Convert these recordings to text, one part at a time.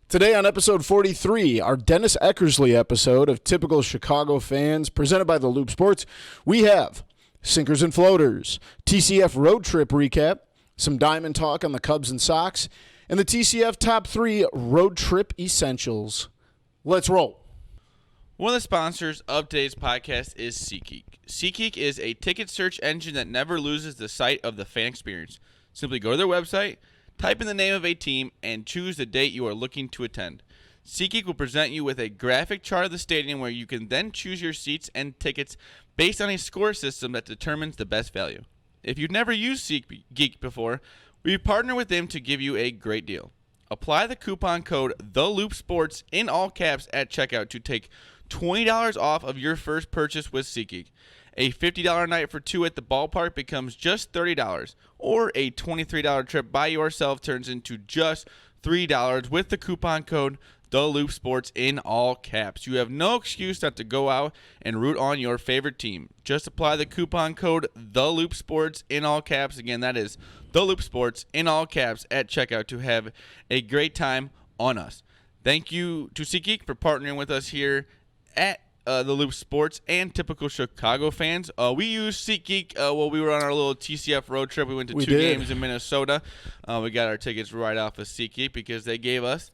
Today on episode 43, our Dennis Eckersley episode of Typical Chicago Fans, presented by the Loop Sports, we have Sinkers and Floaters, TCF Road Trip recap, some Diamond talk on the Cubs and Sox, and the TCF Top 3 Road Trip Essentials. Let's roll. One of the sponsors of today's podcast is SeatGeek. SeatGeek is a ticket search engine that never loses the sight of the fan experience. Simply go to their website, type in the name of a team, and choose the date you are looking to attend. SeatGeek will present you with a graphic chart of the stadium where you can then choose your seats and tickets based on a score system that determines the best value. If you've never used SeatGeek before, we partner with them to give you a great deal. Apply the coupon code TheLoopSports in all caps at checkout to take $20 off of your first purchase with SeatGeek. A $50 night for two at the ballpark becomes just $30, or a $23 trip by yourself turns into just $3 with the coupon code TheLoopSports in all caps. You have no excuse not to go out and root on your favorite team. Just apply the coupon code TheLoopSports in all caps. Again, that is TheLoopSports in all caps at checkout to have a great time on us. Thank you to SeatGeek for partnering with us here at the Loop Sports and Typical Chicago Fans. We used SeatGeek while we were on our little TCF road trip. We went to two games in Minnesota. We got our tickets right off of SeatGeek because they gave us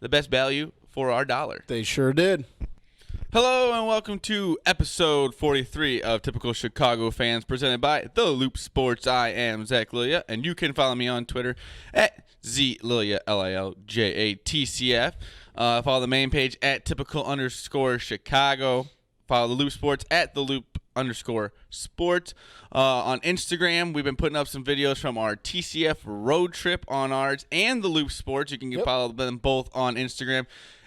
the best value for our dollar. They sure did. Hello and welcome to episode 43 of Typical Chicago Fans, presented by the Loop Sports. I am Zach Lilia, and you can follow me on Twitter at ZLilia, LILJATCF. Follow the main page at typical_Chicago. Follow the Loop Sports at the Loop_Sports. On Instagram, we've been putting up some videos from our TCF Road Trip on ours and the Loop Sports. You can follow them both on Instagram.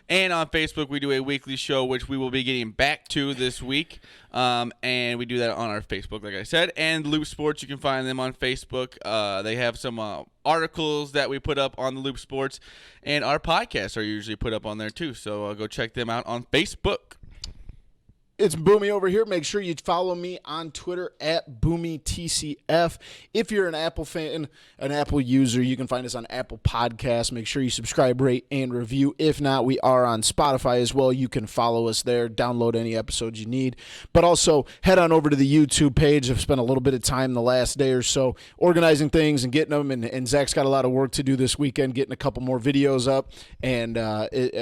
And on Facebook, we do a weekly show, which we will be getting back to this week. And we do that on our Facebook, like I said. And Loop Sports, you can find them on Facebook. They have some articles that we put up on the Loop Sports. And our podcasts are usually put up on there, too. So go check them out on Facebook. It's Boomy over here. Make sure you follow me on Twitter at BoomyTCF. If you're an Apple fan, an Apple user, you can find us on Apple Podcasts. Make sure you subscribe, rate, and review. If not, we are on Spotify as well. You can follow us there. Download any episodes you need. But also, head on over to the YouTube page. I've spent a little bit of time the last day or so organizing things and getting them. And Zach's got a lot of work to do this weekend, getting a couple more videos up. And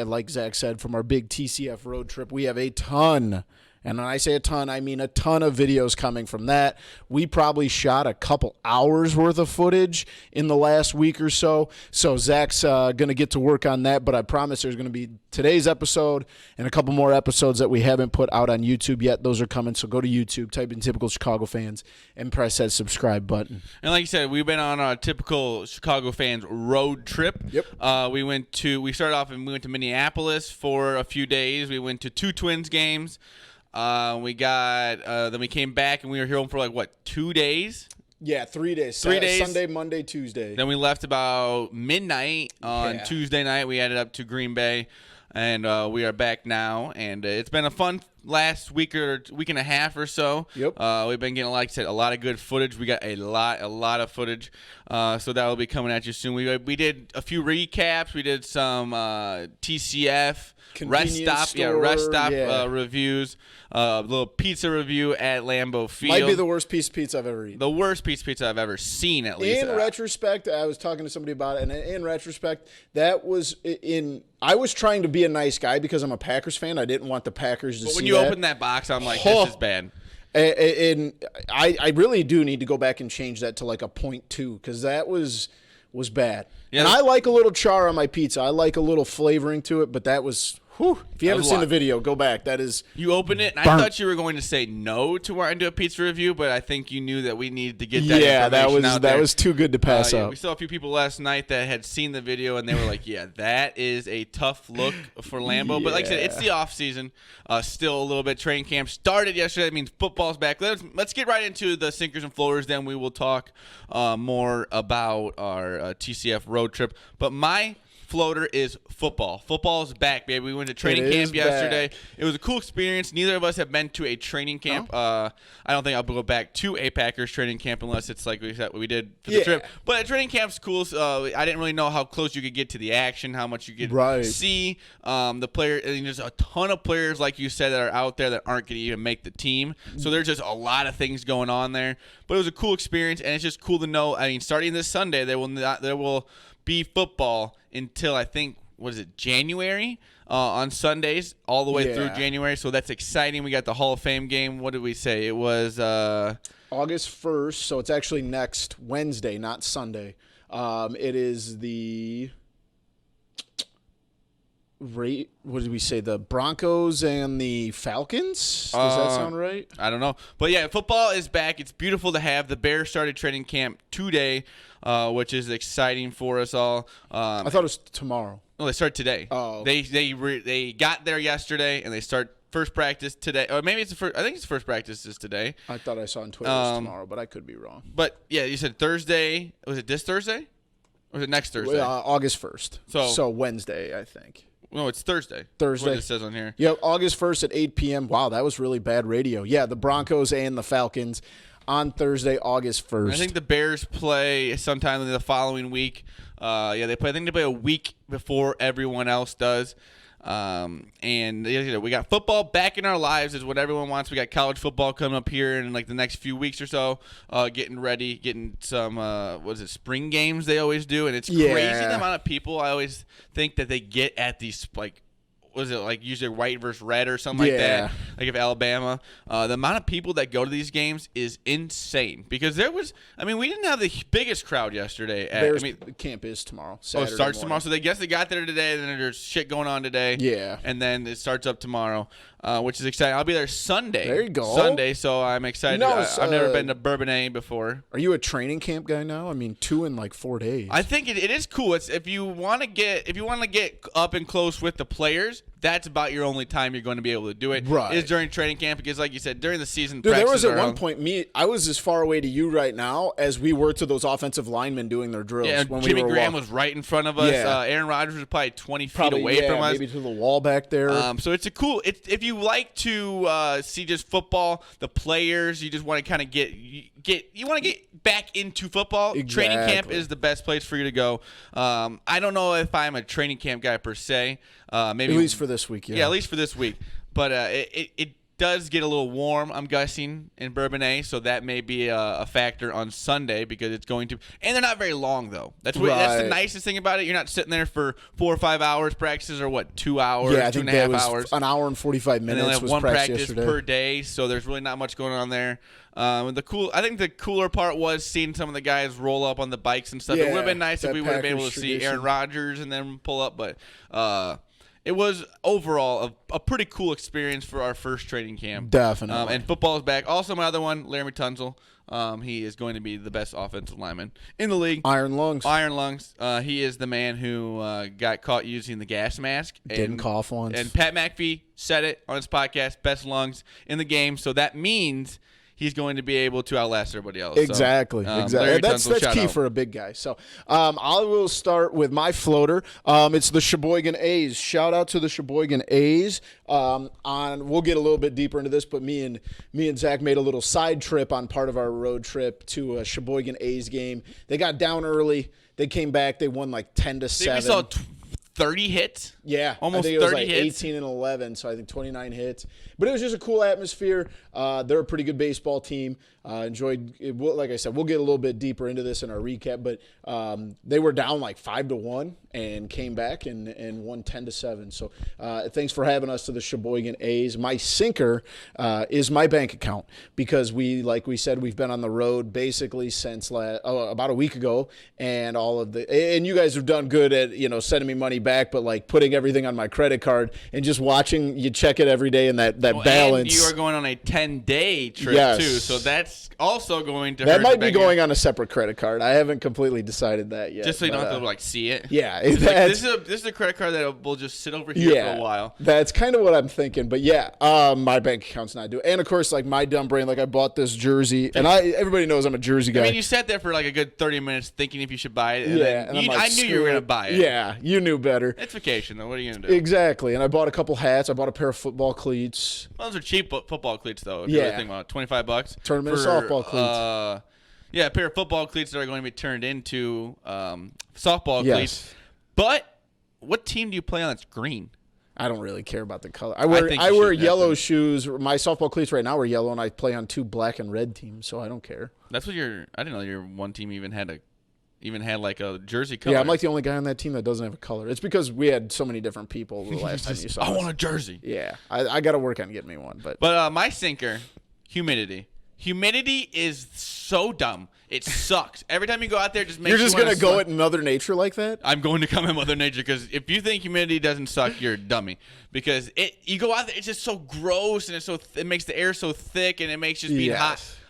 like Zach said, from our big TCF road trip, we have a ton. And when I say a ton, I mean a ton of videos coming from that. We probably shot a couple hours worth of footage in the last week or so. So Zach's going to get to work on that. But I promise there's going to be today's episode and a couple more episodes that we haven't put out on YouTube yet. Those are coming. So go to YouTube, type in Typical Chicago Fans, and press that subscribe button. And like you said, we've been on a Typical Chicago Fans road trip. Yep. We started off and we went to Minneapolis for a few days. We went to two Twins games. Then we came back and we were here for 2 days? Yeah, 3 days. 3 days. Sunday, Monday, Tuesday. Then we left about midnight on Tuesday night. We headed up to Green Bay, and we are back now. And it's been a fun last week and a half or so. Yep. We've been getting, like I said, a lot of good footage. We got a lot of footage. So that will be coming at you soon. We did a few recaps. We did some TCF rest stop reviews. A little pizza review at Lambeau Field. Might be the worst piece of pizza I've ever eaten. The worst piece of pizza I've ever seen, at least. In retrospect, I was talking to somebody about it, and in retrospect, that was I was trying to be a nice guy because I'm a Packers fan. I didn't want the Packers to see that. When you open that box, I'm like, this is bad. And I really do need to go back and change that to like a 0.2 because that was bad. Yeah. And I like a little char on my pizza. I like a little flavoring to it, but that was... Whew. If you haven't seen the video, go back. That is... You opened it, and I thought you were going to say no to our do a pizza review, but I think you knew that we needed to get that information out there. That was too good to pass up. We saw a few people last night that had seen the video, and they were like, yeah, that is a tough look for Lambeau. Yeah. But like I said, it's the offseason. Still a little bit. Training camp started yesterday. That means football's back. Let's get right into the sinkers and floaters. Then we will talk more about our TCF road trip. But my floater is football. Football is back, baby. We went to training It camp is yesterday. back. It was a cool experience. Neither of us have been to a training camp. I don't think I'll go back to a Packers training camp unless it's like we did for the trip. But a training camp's cool. So, I didn't really know how close you could get to the action, how much you could see the player. And there's a ton of players, like you said, that are out there that aren't going to even make the team. So there's just a lot of things going on there. But it was a cool experience, and it's just cool to know. I mean, starting this Sunday, there will be football until I think, what is it, January on Sundays all the way through January. So that's exciting. We got the Hall of Fame game. What did we say? It was August 1st, so it's actually next Wednesday, not Sunday. It is the what did we say? The Broncos and the Falcons? Does that sound right? I don't know. But, yeah, football is back. It's beautiful to have. The Bears started training camp today, which is exciting for us all. I thought it was tomorrow. No, they start today. Oh. They got there yesterday, and they start first practice today. Or maybe it's the first. I think it's the first practice is today. I thought I saw on Twitter it was tomorrow, but I could be wrong. But, yeah, you said Thursday. Was it this Thursday? Or was it next Thursday? August 1st. So Wednesday, I think. No, it's Thursday. Thursday. That's what it says on here. Yep, August 1st at 8 p.m. Wow, that was really bad radio. Yeah, the Broncos and the Falcons on Thursday, August 1st. I think the Bears play sometime in the following week. They play. I think they play a week before everyone else does. And we got football back in our lives is what everyone wants. We got college football coming up here in like the next few weeks or so, getting ready, getting some spring games they always do, and it's crazy the amount of people I always think that they get at these usually white versus red or something like that, like if Alabama. The amount of people that go to these games is insane because we didn't have the biggest crowd yesterday. The camp is tomorrow. Saturday it starts morning. tomorrow. So they got there today, and then there's shit going on today. Yeah. And then it starts up tomorrow, which is exciting. I'll be there Sunday. There you go. Sunday, so I'm excited. I've never been to Bourbonnais before. Are you a training camp guy now? I mean, 2 in like 4 days. I think it is cool. It's if you want to get up and close with the players, that's about your only time you're going to be able to do it. Right. Is during training camp because, like you said, during the season, dude, there was at one point I was as far away to you right now as we were to those offensive linemen doing their drills. Yeah, when Jimmy we were Graham was right in front of us. Yeah. Aaron Rodgers was probably 20 feet away from us. Maybe to the wall back there. So it's if you like to see just football, the players, you just want to kind of get back into football. Exactly. Training camp is the best place for you to go. I don't know if I'm a training camp guy per se. Maybe at least for this week. Yeah, at least for this week. But it does get a little warm, I'm guessing, in Bourbonnais, so that may be a factor on Sunday because it's going to. And they're not very long though. That's the nicest thing about it. You're not sitting there for 4 or 5 hours practices or 2 hours, yeah, I think 2.5 hours. An hour and 45 minutes. And they only have was one practice yesterday. per day, so there's really not much going on there. I think the cooler part was seeing some of the guys roll up on the bikes and stuff. It would have been nice if we would have been able to see Aaron Rodgers and then pull up, but it was overall a pretty cool experience for our first training camp. Definitely. And football is back. Also, my other one, Laramie Tunzel. He is going to be the best offensive lineman in the league. Iron lungs. He is the man who got caught using the gas mask. Didn't cough once. And Pat McAfee said it on his podcast, best lungs in the game. So that means he's going to be able to outlast everybody else. Exactly. Exactly. That's key for a big guy. So I will start with my floater. It's the Sheboygan A's. Shout out to the Sheboygan A's. We'll get a little bit deeper into this, but me and Zach made a little side trip on part of our road trip to a Sheboygan A's game. They got down early. They came back. They won like 10-7. We saw 30 hits. Yeah, almost I think it was 30 like hits. 18 and 11, so I think 29 hits. But it was just a cool atmosphere. They're a pretty good baseball team. Enjoyed it. Like I said, we'll get a little bit deeper into this in our recap. But they were down like 5-1 and came back and won 10-7. So thanks for having us to the Sheboygan A's. My sinker is my bank account because like we said, we've been on the road basically since about a week ago, and and you guys have done good at sending me money back, but like putting everything on my credit card and just watching you check it every day and that balance. And you are going on a 10-day trip Yes. too, so that's also going to that hurt might the be bank going on a separate credit card. I haven't completely decided that yet. just so you don't have to like see it. Yeah, Like, that's, this is a credit card that will just sit over here for a while. That's kind of what I'm thinking. But yeah, my bank account's not due. And of course, like my dumb brain, like I bought this jersey, and everybody knows I'm a jersey guy. I mean, you sat there for like a good 30 minutes thinking if you should buy it. And yeah, then and I'm like, I knew you were going to buy it. Yeah, you knew better. It's vacation, though. What are you going to do? Exactly. And I bought a couple hats. I bought a pair of football cleats. Well, those are cheap football cleats, though. If Yeah. you really think about it. $25. Tournament softball cleats. Yeah, a pair of football cleats that are going to be turned into softball Yes. cleats. But what team do you play on that's green? I don't really care about the color. I wear think you wear should, yellow shoes. My softball cleats right now are yellow, and I play on 2 black and red teams, so I don't care. That's what your. I didn't know your one team even had like a jersey color. Yeah, I'm like the only guy on that team that doesn't have a color. It's because we had so many different people the last time you saw I us. want a jersey. Yeah, I got to work on getting me one. But my sinker, humidity. Humidity is so dumb. It sucks. Every time you go out there, just makes you're just you gonna go at Mother Nature like that. I'm going to come at Mother Nature because if you think humidity doesn't suck, you're a dummy. Because you go out there, it's just so gross and it makes the air so thick and it makes just being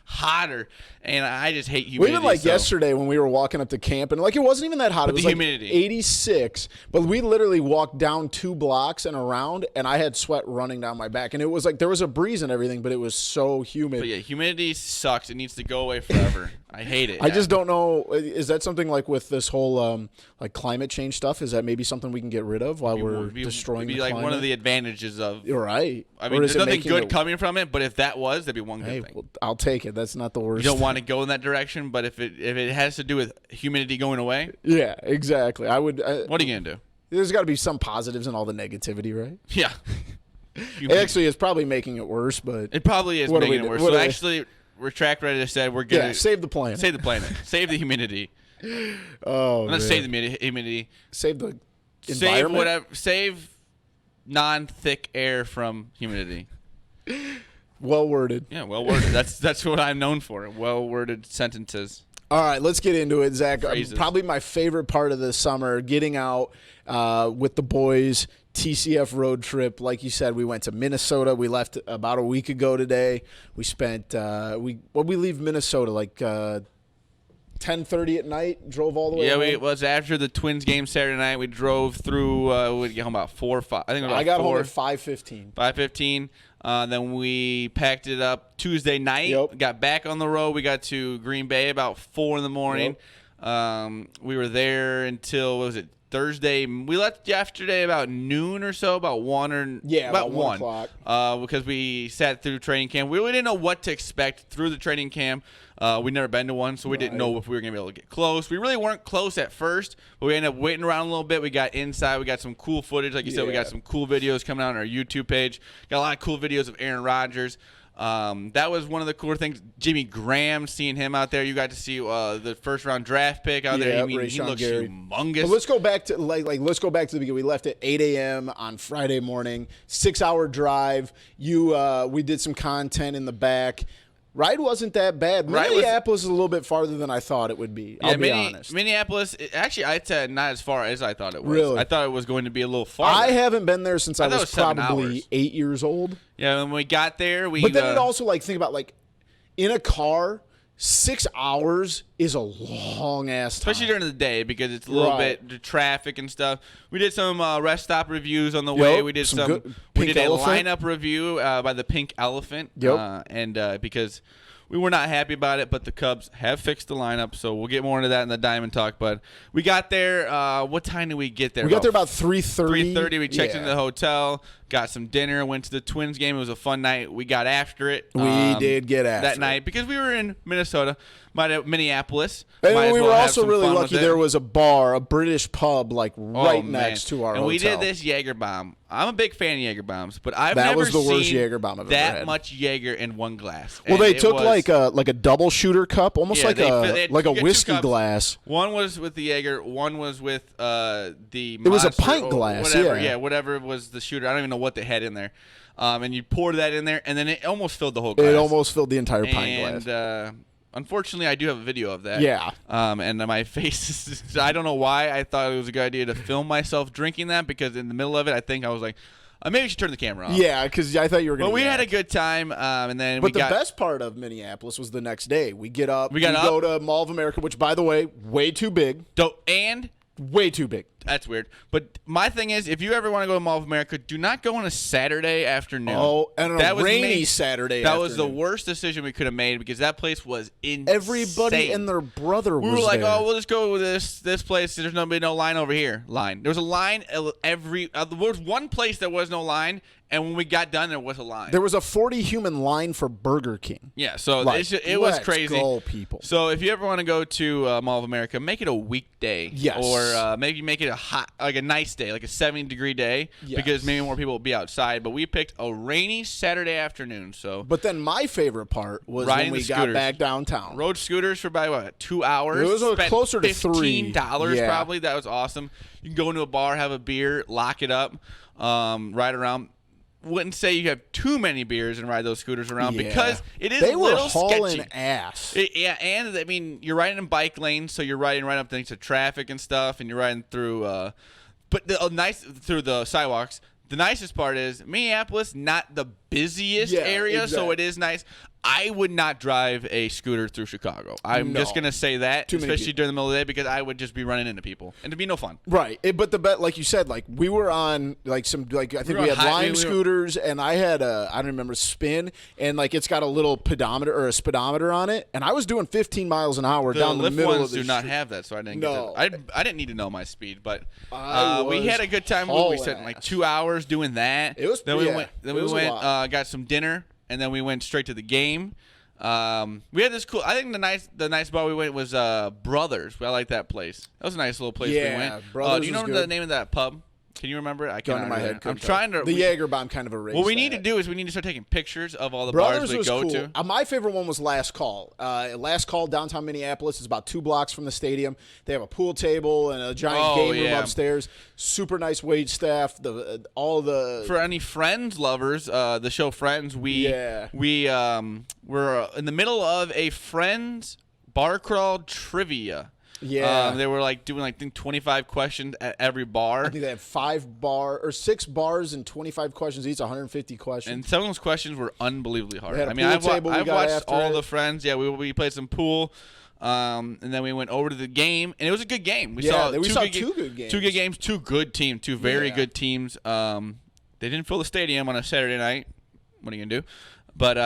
hotter. And I just hate humidity. Well, even yesterday when we were walking up to camp, and like it wasn't even that hot. It was the like humidity. 86, but we literally walked down 2 blocks and around, and I had sweat running down my back. And it was like there was a breeze and everything, but it was so humid. But yeah, humidity sucks. It needs to go away forever. I hate it. I just don't know. Is that something like with this whole like climate change stuff? Is that maybe something we can get rid of while we're destroying the like climate? one of the advantages of. You're right. I mean, there's nothing good coming from it, but if that was, that'd be one good thing. Well, I'll take it. That's not the worst. You don't want to go in that direction, but if it has to do with humidity going away, yeah, exactly. I would. What are you gonna do? There's got to be some positives in all the negativity, right? Yeah. Actually, it's probably making it worse, but it probably is making it worse. So actually, retract what I just said. We're gonna save the planet. Save the planet. Save the humidity. Oh, Let's save the humidity. Save the environment. Save whatever. Save non-thick air from humidity. Well worded. Yeah, well worded. That's what I'm known for. Well worded sentences. All right, let's get into it, Zach. Phrases. Probably my favorite part of the summer, getting out with the boys, TCF Road Trip. Like you said, we went to Minnesota. We left about a week ago today. We spent we leave Minnesota like 10:30 at night. Drove all the way. Yeah, home. it was after the Twins game Saturday night. We drove through. We'd get home about 4 or 5. I think it was about I got 4, home at 5:15. 5:15. Then we packed it up Tuesday night. Yep. Got back on the road. We got to Green Bay about 4 in the morning. Yep. We were there until, what was it, Thursday? We left yesterday about noon or so, about 1 or about 1 o'clock. Because we sat through training camp. We really didn't know what to expect through the training camp. We'd never been to one, so we didn't know if we were going to be able to get close. We really weren't close at first, but we ended up waiting around a little bit. We got inside. We got some cool footage. Like you said, we got some cool videos coming out on our YouTube page. Got a lot of cool videos of Aaron Rodgers. That was one of the cooler things. Jimmy Graham, seeing him out there. You got to see the first-round draft pick out there. I mean, he looks humongous. But let's go back to let's go back to the beginning. We left at 8 a.m. on Friday morning. 6-hour drive. We did some content in the back. Ride wasn't that bad. Minneapolis is a little bit farther than I thought it would be. I'll be honest. Minneapolis, actually, I'd say not as far as I thought it was. Really? I thought it was going to be a little farther. I haven't been there since I was 7 probably hours. 8 years old. Yeah, when we got there, But then it also, think about, in a car, 6 hours is a long-ass time. especially during the day because it's a little bit the traffic and stuff. We did some rest stop reviews on the way. We did we did a lineup review by the Pink Elephant. Yep. Because we were not happy about it, but the Cubs have fixed the lineup, so we'll get more into that in the Diamond Talk. But we got there. What time did we get there? We got there about 3:30. 3:30. We checked into the hotel, got some dinner, went to the Twins game. It was a fun night. We got after it. We did get after that night because we were in Minnesota, Minneapolis. And we were also really lucky. There was a bar, a British pub, right next to our hotel. And we did this Jaeger bomb. I'm a big fan of Jaeger bombs, but I've that never was the worst seen Jaeger bomb I've that ever had. much Jaeger in one glass. Well, they took like a double shooter cup, almost like a you get whiskey glass. One was with the Jaeger, one was with the It was a pint glass, whatever, whatever was the shooter. I don't even know what they had in there. And you poured that in there, and then it almost filled the whole glass. It almost filled the entire pint glass. unfortunately, I do have a video of that. Yeah. And my face is, I don't know why I thought it was a good idea to film myself drinking that, because in the middle of it, I think I was like, maybe we should turn the camera off. Yeah, because I thought you were going to. But we had a good time, and then But the best part of Minneapolis was the next day. We get up, we up, go to Mall of America, which, by the way, way too big. And way too big. That's weird. But my thing is, if you ever want to go to Mall of America, do not go on a Saturday afternoon. Oh, and a rainy Saturday That afternoon. was the worst decision we could have made, because that place was insane. Everybody and their brother was there. We were like, oh, we'll just go with this place. There's no line over here. There was a line there was one place there was no line, and when we got done, there was a line. There was a 40-human line for Burger King. Yeah, so it was crazy. Let's go, people. So if you ever want to go to Mall of America, make it a weekday. Yes. Or maybe make it a nice day, like a 70-degree day, because maybe more people will be outside. But we picked a rainy Saturday afternoon. So. But then my favorite part was when we got back downtown. Rode scooters for about 2 hours. It was closer to $15 $3 probably. That was awesome. You can go into a bar, have a beer, lock it up, ride around. Wouldn't say you have too many beers and ride those scooters around, because it is a little sketchy. They were hauling ass. And I mean, you're riding in bike lanes, so you're riding right up next to traffic and stuff, and you're riding through, through the sidewalks. The nicest part is Minneapolis, not the busiest area, so it is nice. I would not drive a scooter through Chicago. I'm just going to say that, especially during the middle of the day, because I would just be running into people, and it'd be no fun. Right. But like you said, like we were on I think we had Lime scooters, and I had I don't remember, Spin, and like it's got a little pedometer or a speedometer on it, and I was doing 15 miles an hour down the middle of the street. Do not have that, so I didn't get that. I didn't need to know my speed, but we had a good time. We spent like 2 hours doing that. It was we went got some dinner. And then we went straight to the game. We had this cool. I think the nice bar we went was Brothers. I like that place. That was a nice little place we went. Brothers. Do you know the name of that pub? Can you remember it? I can't remember. My head. I'm trying to. The Jaeger bomb kind of erased. What we need to do is we need to start taking pictures of all the Brothers bars we go cool. to. My favorite one was Last Call. Last Call, downtown Minneapolis. It's about 2 blocks from the stadium. They have a pool table and a giant game room upstairs. Super nice wait staff. For any Friends lovers, the show Friends, we were in the middle of a Friends bar crawl trivia. Yeah, they were like doing I think 25 questions at every bar. I think they had 6 bars and 25 questions each, 150 questions. And some of those questions were unbelievably hard. I mean, I've watched all the Friends. Yeah, we played some pool, and then we went over to the game, and it was a good game. We saw two good games. 2 good games, 2 good teams, 2 very good teams. They didn't fill the stadium on a Saturday night. What are you gonna do? But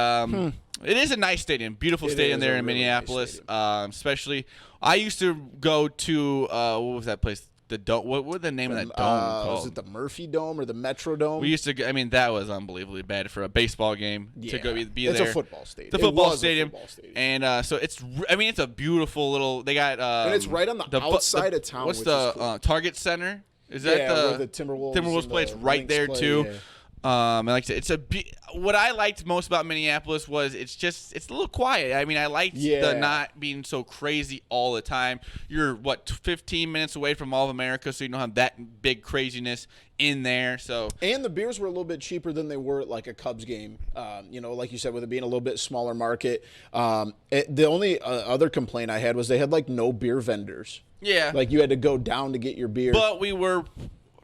it is a nice stadium, beautiful stadium there in Minneapolis. Nice, especially, I used to go to what was that place? The dome. What was the name of that dome called? Was it the Murphy Dome or the Metro Dome? We used to. I mean, that was unbelievably bad for a baseball game to go be there. It's a football stadium. The football stadium. And so it's. I mean, it's a beautiful little. They got. And it's right on the outside of town. What's the cool. Target Center? Is that the Timberwolves? Timberwolves place right there too. Yeah. And like I said, what I liked most about Minneapolis was it's a little quiet. I mean, I liked the not being so crazy all the time. You're 15 minutes away from Mall of America, so you don't have that big craziness in there. So and the beers were a little bit cheaper than they were at like a Cubs game. Like you said, with it being a little bit smaller market. The only other complaint I had was they had like no beer vendors. Yeah, like you had to go down to get your beer. But we were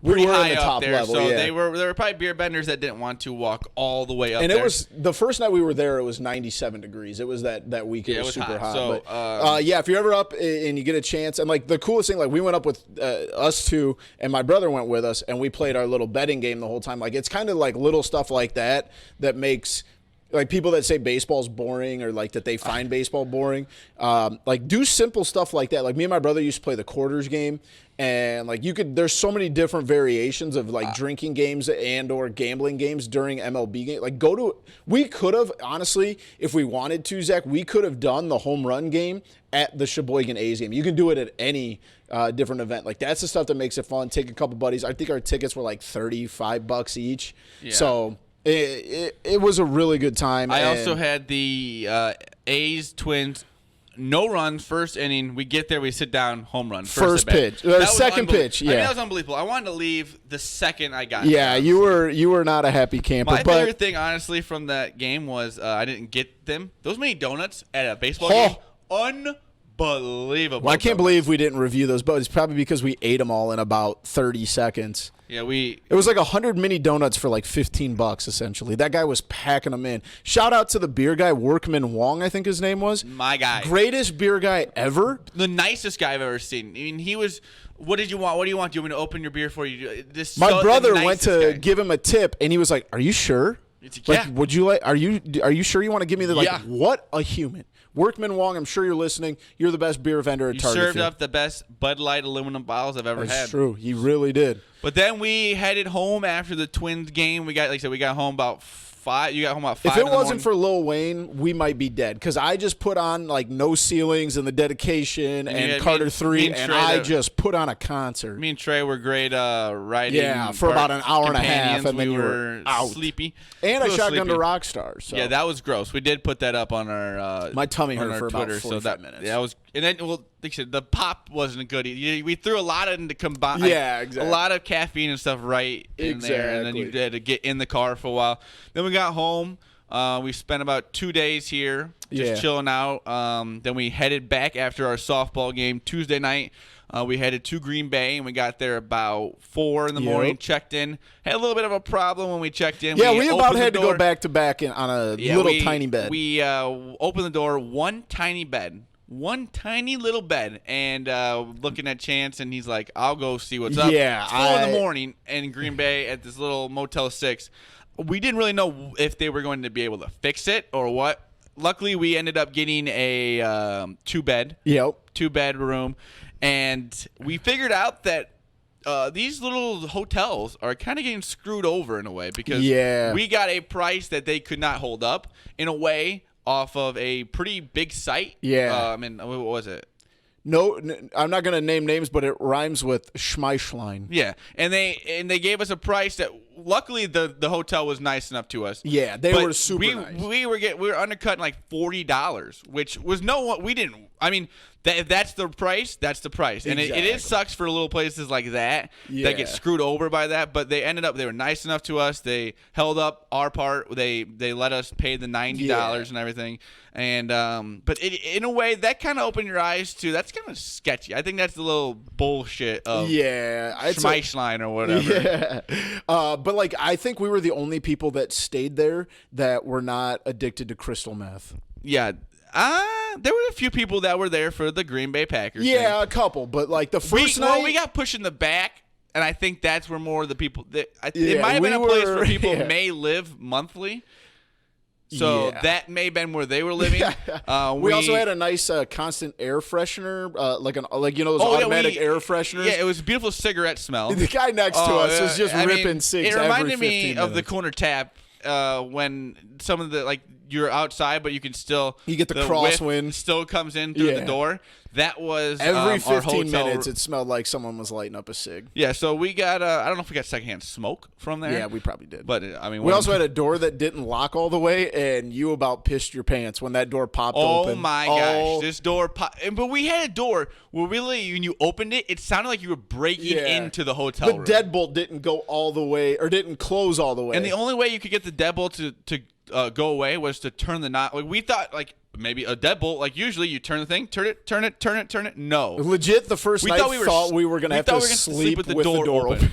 pretty high in the up top there, level, so there were probably beer vendors that didn't want to walk all the way up. And there. it was the first night we were there. It was 97 degrees. It was that week. It was super hot. So, but, if you're ever up and you get a chance, and like the coolest thing, like we went up with us two, and my brother went with us, and we played our little betting game the whole time. Like it's kind of like little stuff like that makes. Like people that say baseball's boring or like that they find baseball boring, like do simple stuff like that. Like me and my brother used to play the quarters game, and like there's so many different variations of like drinking games and or gambling games during MLB game. Like we could have honestly, if we wanted to, Zach, we could have done the home run game at the Sheboygan A's game. You can do it at any different event. Like that's the stuff that makes it fun. Take a couple buddies. I think our tickets were like $35 each. Yeah. So. It was a really good time. I also had the A's Twins no run first inning. We get there, we sit down, home run first pitch, second pitch. Yeah, I mean, that was unbelievable. I wanted to leave the second I got. Yeah, you were not a happy camper. My favorite thing, honestly, from that game was I didn't get them. Those many donuts at a baseball game unbelievable. Well, I can't believe we didn't review those boats. It's probably because we ate them all in about 30 seconds. Yeah, It was like 100 mini donuts for like $15, essentially. That guy was packing them in. Shout out to the beer guy, Workman Wong, I think his name was. My guy. Greatest beer guy ever. The nicest guy I've ever seen. I mean, he was, what did you want? What do you want? Do you want me to open your beer for you? My brother went to give him a tip, and he was like, "Are you sure? Yeah. Would you like? Are you sure you want to give me the Yeah. What a human." Workman Wong, I'm sure you're listening. You're the best beer vendor at Target. You served up the best Bud Light aluminum bottles I've ever had. That's true. He really did. But then we headed home after the Twins game. We got, like I said, we got home about 5. You got home about 5. If it wasn't for Lil Wayne, we might be dead. Because I just put on like No Ceilings and The Dedication and Carter 3, and I just put on a concert. Me and Trey were great riding. Yeah, for about an hour and a half, and then we you were out. sleepy. And I shotgunned to Rockstar. So. Yeah, that was gross. We did put that up on our my tummy hurt for Twitter, about 45 minutes. Yeah, that was, and then like I said, the pop wasn't good. We threw a lot into combine. Yeah, exactly. A lot of caffeine and stuff right in there, and then you had to get in the car for a while. Then we got home. We spent about 2 days here just chilling out. Then we headed back after our softball game Tuesday night. We headed to Green Bay, and we got there about 4 in the morning, checked in. Had a little bit of a problem when we checked in. Yeah, we about had to go back-to-back on a tiny bed. We opened the door, one tiny little bed, and looking at Chance, and he's like, I'll go see what's up. Yeah, it's 4 in the morning in Green Bay at this little Motel 6. We didn't really know if they were going to be able to fix it or what. Luckily, we ended up getting a 2-bed. Yep. 2-bedroom. And we figured out that these little hotels are kind of getting screwed over in a way because we got a price that they could not hold up in a way off of a pretty big site. Yeah. I mean, what was it? No, I'm not going to name names, but it rhymes with Schmeichlein. Yeah, and they gave us a price that luckily the hotel was nice enough to us. Yeah, they were super nice. We were undercutting like $40, which was we didn't. I mean, if that's the price, that's the price, and it sucks for little places like that that get screwed over by that. But they were nice enough to us. They held up our part. They let us pay the $90 and everything. And but in a way that kind of opened your eyes to that's kind of sketchy. I think that's the little bullshit of Schmeichlein or whatever. Yeah, but like I think we were the only people that stayed there that were not addicted to crystal meth. Yeah. There were a few people that were there for the Green Bay Packers. Yeah, a couple, but like the first night, we got pushed in the back, and I think that's where more of the people. It might have been a place where people may live monthly. So that may have been where they were living. We also had a nice constant air freshener, like those automatic air fresheners. Yeah, it was a beautiful cigarette smell. The guy next to us was just ripping cigs. It reminded every 15 me minutes. of the corner tap when some of the you're outside, but you can still get the crosswind still comes in through the door. That was every 15 our hotel. minutes. It smelled like someone was lighting up a cig. Yeah, so we got I don't know if we got secondhand smoke from there. Yeah, we probably did. But I mean, we also had a door that didn't lock all the way, and you about pissed your pants when that door popped open. Oh my gosh, this door popped! But we had a door where really, when you opened it, it sounded like you were breaking into the hotel room. The deadbolt didn't go all the way, or didn't close all the way. And the only way you could get the deadbolt to go away was to turn the knob. Like we thought, maybe a deadbolt. Like usually, you turn the thing, turn it. No, legit. The first night, thought we were gonna have to sleep with the door open.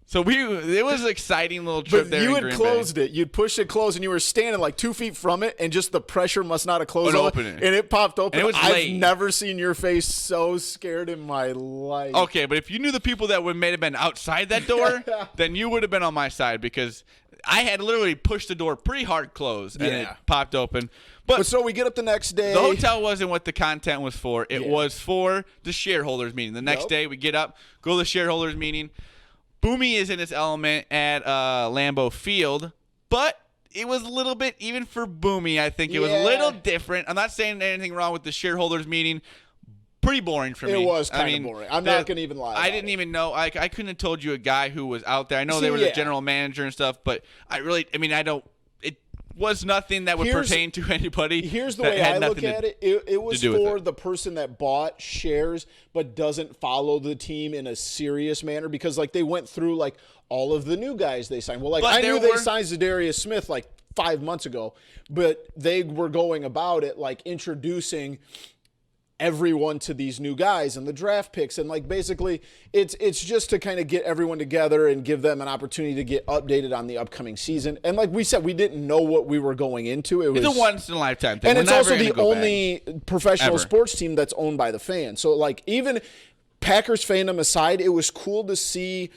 So it was an exciting little trip there. You in had Green closed Bay. it. You'd pushed it closed, and you were standing like 2 feet from it, and just the pressure must not have closed. And it popped open. And it was I've never seen your face so scared in my life. Okay, but if you knew the people that may have been outside that door, then you would have been on my side because I had literally pushed the door pretty hard closed, and it popped open. But so we get up the next day. The hotel wasn't what the content was for. It was for the shareholders meeting. The next day, we get up, go to the shareholders meeting. Boomy is in his element at Lambeau Field, but it was a little bit, even for Boomy, I think it was a little different. I'm not saying anything wrong with the shareholders meeting. Pretty boring for me. It was kind of boring. I'm not going to even lie. I didn't even know. I couldn't have told you a guy who was out there. I know they were the general manager and stuff, but I don't. It was nothing that would pertain to anybody. Here's the way I look at it. It was for the person that bought shares but doesn't follow the team in a serious manner because, they went through, all of the new guys they signed. Well, I knew they signed Zadarius Smith, 5 months ago, but they were going about it, introducing everyone to these new guys and the draft picks. And like basically it's just to kind of get everyone together and give them an opportunity to get updated on the upcoming season. And like we said, we didn't know what we were going into. It's a once in a lifetime thing. And We're it's never also gonna the go only back. professional Ever. sports team that's owned by the fans. So like even Packers fandom aside, it was cool to see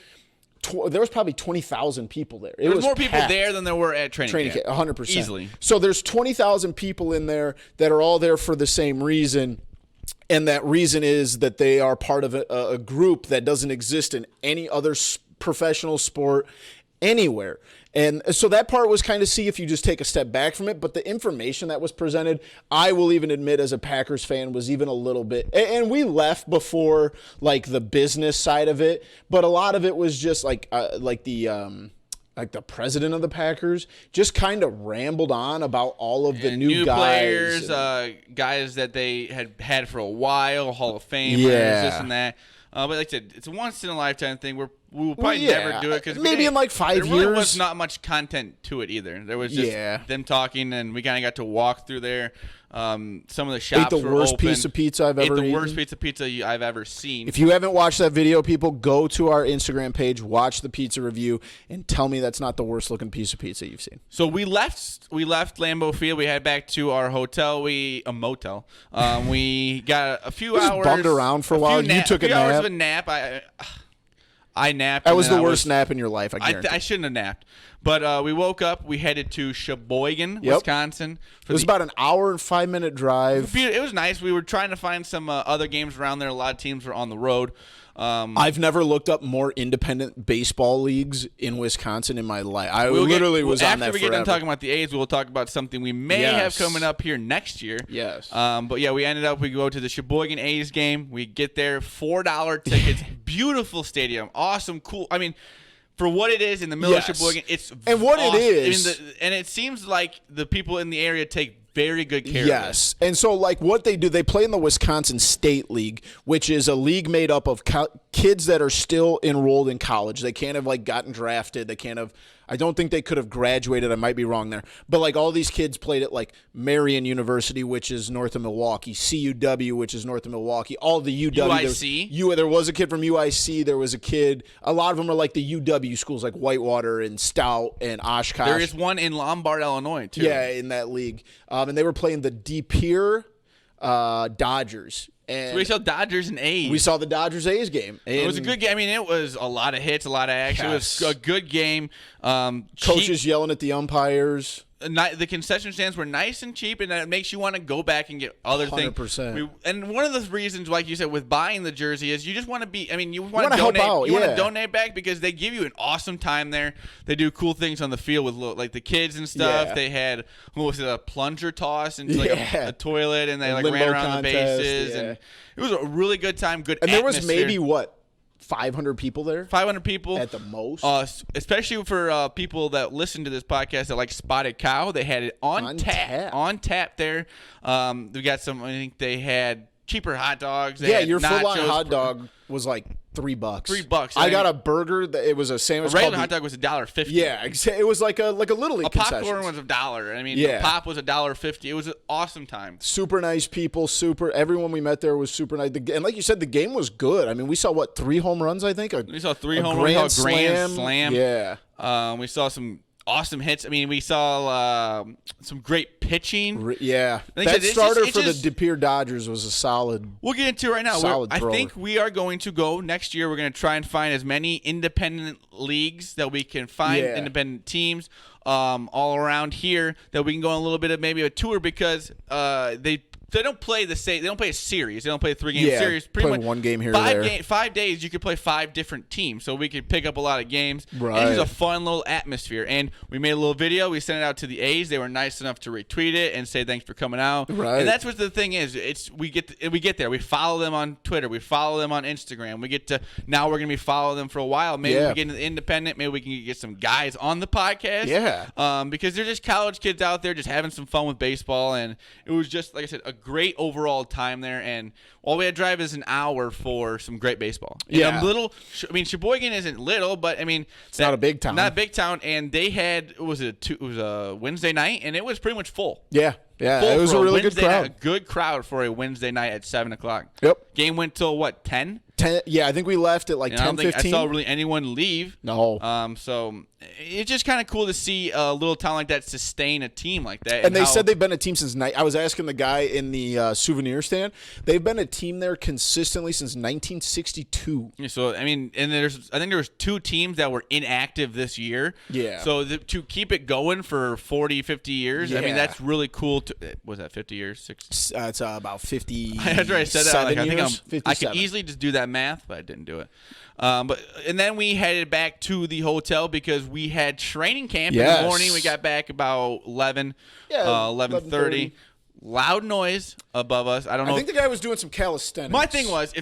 there was probably 20,000 people there. There was more people packed. there than there were at training camp. 100%. Easily. So there's 20,000 people in there that are all there for the same reason. And that reason is that they are part of a group that doesn't exist in any other professional sport anywhere. And so that part was kind of see if you just take a step back from it. But the information that was presented, I will even admit as a Packers fan, was even a little bit. And we left before like the business side of it. But a lot of it was just like the president of the Packers just kind of rambled on about all of the new guys. Players, guys that they had for a while, Hall of Famers, this and that. But like I said, it's a once-in-a-lifetime thing. We will probably never do it. Cause maybe in like 5 years. There really was not much content to it either. There was just them talking, and we kind of got to walk through there. Some of the shops were open. Ate the worst piece of pizza I've ever eaten. The worst pizza I've ever seen. If you haven't watched that video, people, go to our Instagram page, watch the pizza review, and tell me that's not the worst-looking piece of pizza you've seen. So we left Lambeau Field. We head back to our hotel. A motel. We got a few hours. Bummed around for a while. You took a nap. Hours of a nap. I napped. That was the worst nap in your life, I guarantee. I shouldn't have napped. But we woke up. We headed to Sheboygan, Wisconsin. It was about an hour and 5-minute drive. It was nice. We were trying to find some other games around there. A lot of teams were on the road. I've never looked up more independent baseball leagues in Wisconsin in my life. I literally was on that After we get done talking about the A's, we'll talk about something we may have coming up here next year. Yes. But yeah, we go to the Sheboygan A's game. We get there, $4 tickets. Beautiful stadium. Awesome, cool. I mean, for what it is in the middle of Sheboygan, it's and what awesome. it is. And it seems like the people in the area take very good care of it. Yes. And so, like, what they do, they play in the Wisconsin State League, which is a league made up of kids that are still enrolled in college. They can't have, like, gotten drafted. They can't have – I don't think they could have graduated. I might be wrong there. But, like, all these kids played at, like, Marion University, which is north of Milwaukee, CUW, which is north of Milwaukee, all the UW. UIC? There was a kid from UIC. There was a kid – a lot of them are, like, the UW schools, like Whitewater and Stout and Oshkosh. There is one in Lombard, Illinois, too. Yeah, in that league. And they were playing the De Pere Dodgers. And so we saw Dodgers and A's. We saw the Dodgers-A's game. It was a good game. I mean, it was a lot of hits, a lot of action. Yes. It was a good game. Coaches yelling at the umpires. The concession stands were nice and cheap, and it makes you want to go back and get other 100%. things. And one of the reasons, like you said, with buying the jersey is you just want to be. I mean, you want to help donate. out, You want to donate back because they give you an awesome time there. They do cool things on the field with like the kids and stuff. Yeah. They had a plunger toss into like a toilet, and they like ran around the bases, and it was a really good time. Good, and there was atmosphere. maybe 500 people there? 500 people. At the most. Especially for people that listen to this podcast that like Spotted Cow. They had it on tap. On tap there. We got some, I think they had cheaper hot dogs. They had your full-on nachos. hot dog was like $3. $3. I got a burger. It was a sandwich. A regular hot dog was $1.50. Yeah, it was like a little league concession. A popcorn was $1. I mean, the pop was $1.50. It was an awesome time. Super nice people. Everyone we met there was super nice. And like you said, the game was good. I mean, we saw 3 home runs. I think we saw 3 home runs. Grand slam. Yeah. We saw some awesome hits. I mean, we saw some great pitching. Yeah. Like that starter for the De Pere Dodgers was a solid. We'll get into it right now. I thrower. think we are going to go next year. We're going to try and find as many independent leagues that we can find, independent teams all around here that we can go on a little bit of maybe a tour because they don't play the same. They don't play a series. They don't play a 3-game series. Pretty much one game here or there. 5 days, you could play 5 different teams, so we could pick up a lot of games. Right. And it's a fun little atmosphere. And we made a little video. We sent it out to the A's. They were nice enough to retweet it and say thanks for coming out. Right. And that's what the thing is. We get there. We follow them on Twitter. We follow them on Instagram. Now we're gonna be following them for a while. Maybe we get into the independent. Maybe we can get some guys on the podcast. Yeah. Because they're just college kids out there just having some fun with baseball, and it was just like I said, a great overall time there, and all we had to drive is an hour for some great baseball. Sheboygan isn't little, but I mean it's not a big town. Not a big town, and they had it was a Wednesday night, and it was pretty much full. Yeah. Yeah, Full it was for a really good Wednesday crowd. night, a good crowd for a Wednesday night at 7 o'clock. Yep. Game went till what, 10? 10, yeah, I think we left at like 10:15. I don't think I saw really anyone leave. No. So it's just kind of cool to see a little town like that sustain a team like that. And they said they've been a team since I was asking the guy in the souvenir stand. They've been a team there consistently since 1962. So I mean, and I think there was 2 teams that were inactive this year. Yeah. So to keep it going for 40, 50 years, I mean, Yeah. that's really cool. Was that 50 years? 60? It's about 50. After I said that, I think I could 57. easily just do that math, but I didn't do it. And then we headed back to the hotel because we had training camp in the morning. We got back about 11, 11:30. Loud noise above us. I don't know. I think the guy was doing some calisthenics. My thing was,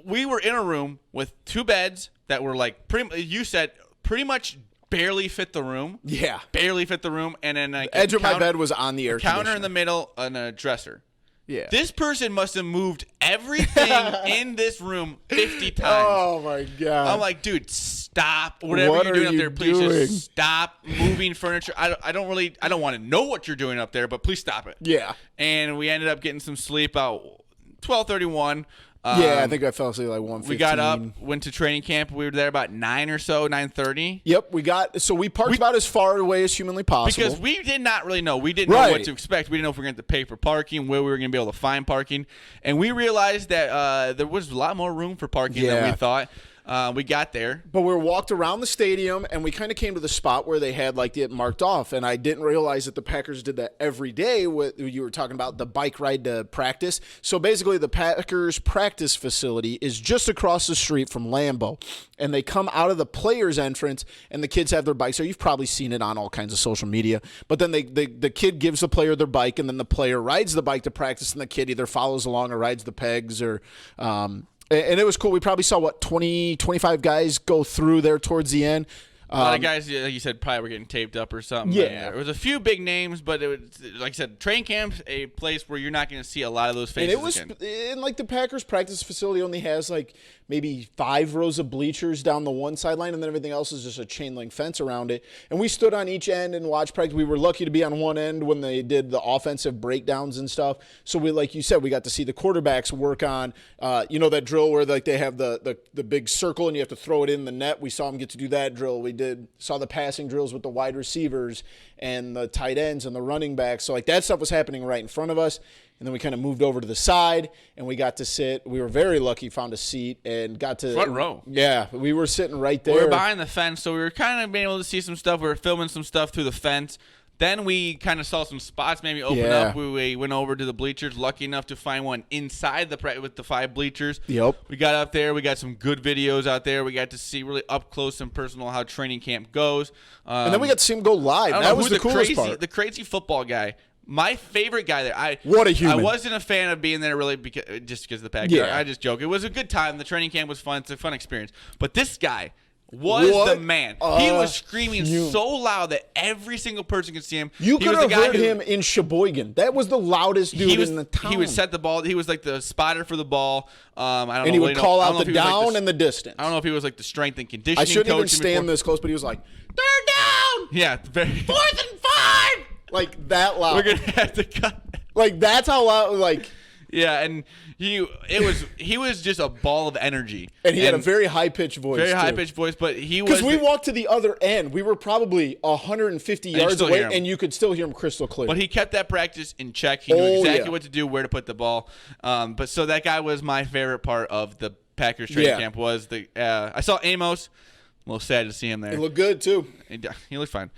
we were in a room with 2 beds that were like pretty much barely fit the room. Yeah. Barely fit the room, and then like The edge of my bed was on the air counter in conditioner. the middle and a dresser. Yeah. This person must have moved everything in this room 50 times. Oh my god. I'm like, dude, stop. Whatever What you're doing are up you there, please doing? just stop moving furniture. I don't want to know what you're doing up there, but please stop it. Yeah. And we ended up getting some sleep about 12:31. Yeah, I think I fell asleep like 1:15. We got up, went to training camp. We were there about 9 or so, 9:30. Yep, we parked about as far away as humanly possible. Because we did not really know. We didn't know what to expect. We didn't know if we were going to have to pay for parking, where we were going to be able to find parking. And we realized that there was a lot more room for parking than we thought. We got there. But we walked around the stadium, and we kind of came to the spot where they had like it marked off. And I didn't realize that the Packers did that every day. What you were talking about, the bike ride to practice. So basically, the Packers practice facility is just across the street from Lambeau. And they come out of the players' entrance, and the kids have their bikes. So you've probably seen it on all kinds of social media. But then the kid gives the player their bike, and then the player rides the bike to practice, and the kid either follows along or rides the pegs or and it was cool. We probably saw, 20, 25 guys go through there towards the end. A lot of guys, like you said, probably were getting taped up or something. Yeah. There was a few big names, but it was, like I said, training camp's a place where you're not going to see a lot of those faces again. And like the Packers practice facility only has like maybe 5 rows of bleachers down the one sideline, and then everything else is just a chain link fence around it. And we stood on each end and watched practice. We were lucky to be on one end when they did the offensive breakdowns and stuff. So we, like you said, we got to see the quarterbacks work on, that drill where like they have the big circle and you have to throw it in the net. We saw them get to do that drill. We saw the passing drills with the wide receivers and the tight ends and the running backs. So like that stuff was happening right in front of us. And then we kind of moved over to the side, and we got to sit. We were very lucky, found a seat, and got to front row. Yeah, we were sitting right there. We were behind the fence, so we were kind of being able to see some stuff. We were filming some stuff through the fence. Then we kind of saw some spots maybe open up. We went over to the bleachers, lucky enough to find one inside with the 5 bleachers. Yep. We got up there. We got some good videos out there. We got to see really up close and personal how training camp goes. And then we got to see him go live. That was the coolest part. The crazy football guy. My favorite guy there. What a human. I wasn't a fan of being there really just because of the Packers. Yeah. I just joke. It was a good time. The training camp was fun. It's a fun experience. But this guy was the man. He was screaming so loud that every single person could see him. You could have heard him in Sheboygan. That was the loudest dude in the town. He would set the ball. He was like the spotter for the ball. I don't know. And he would call out the down and the distance. I don't know if he was like the strength and conditioning I shouldn't even coach stand this close, but he was like, "Third down! Yeah. 4th and 5!" Like that loud. We're going to have to cut. Like that's how loud, like. Yeah, and he was just a ball of energy. And he had a very high-pitched voice. Very high-pitched voice, but he was... Because we walked to the other end. We were probably 150 yards away, and you could still hear him crystal clear. But he kept that practice in check. He knew exactly what to do, where to put the ball. But so that guy was my favorite part of the Packers training camp was I saw Amos. A little sad to see him there. He looked good, too. He looked fine.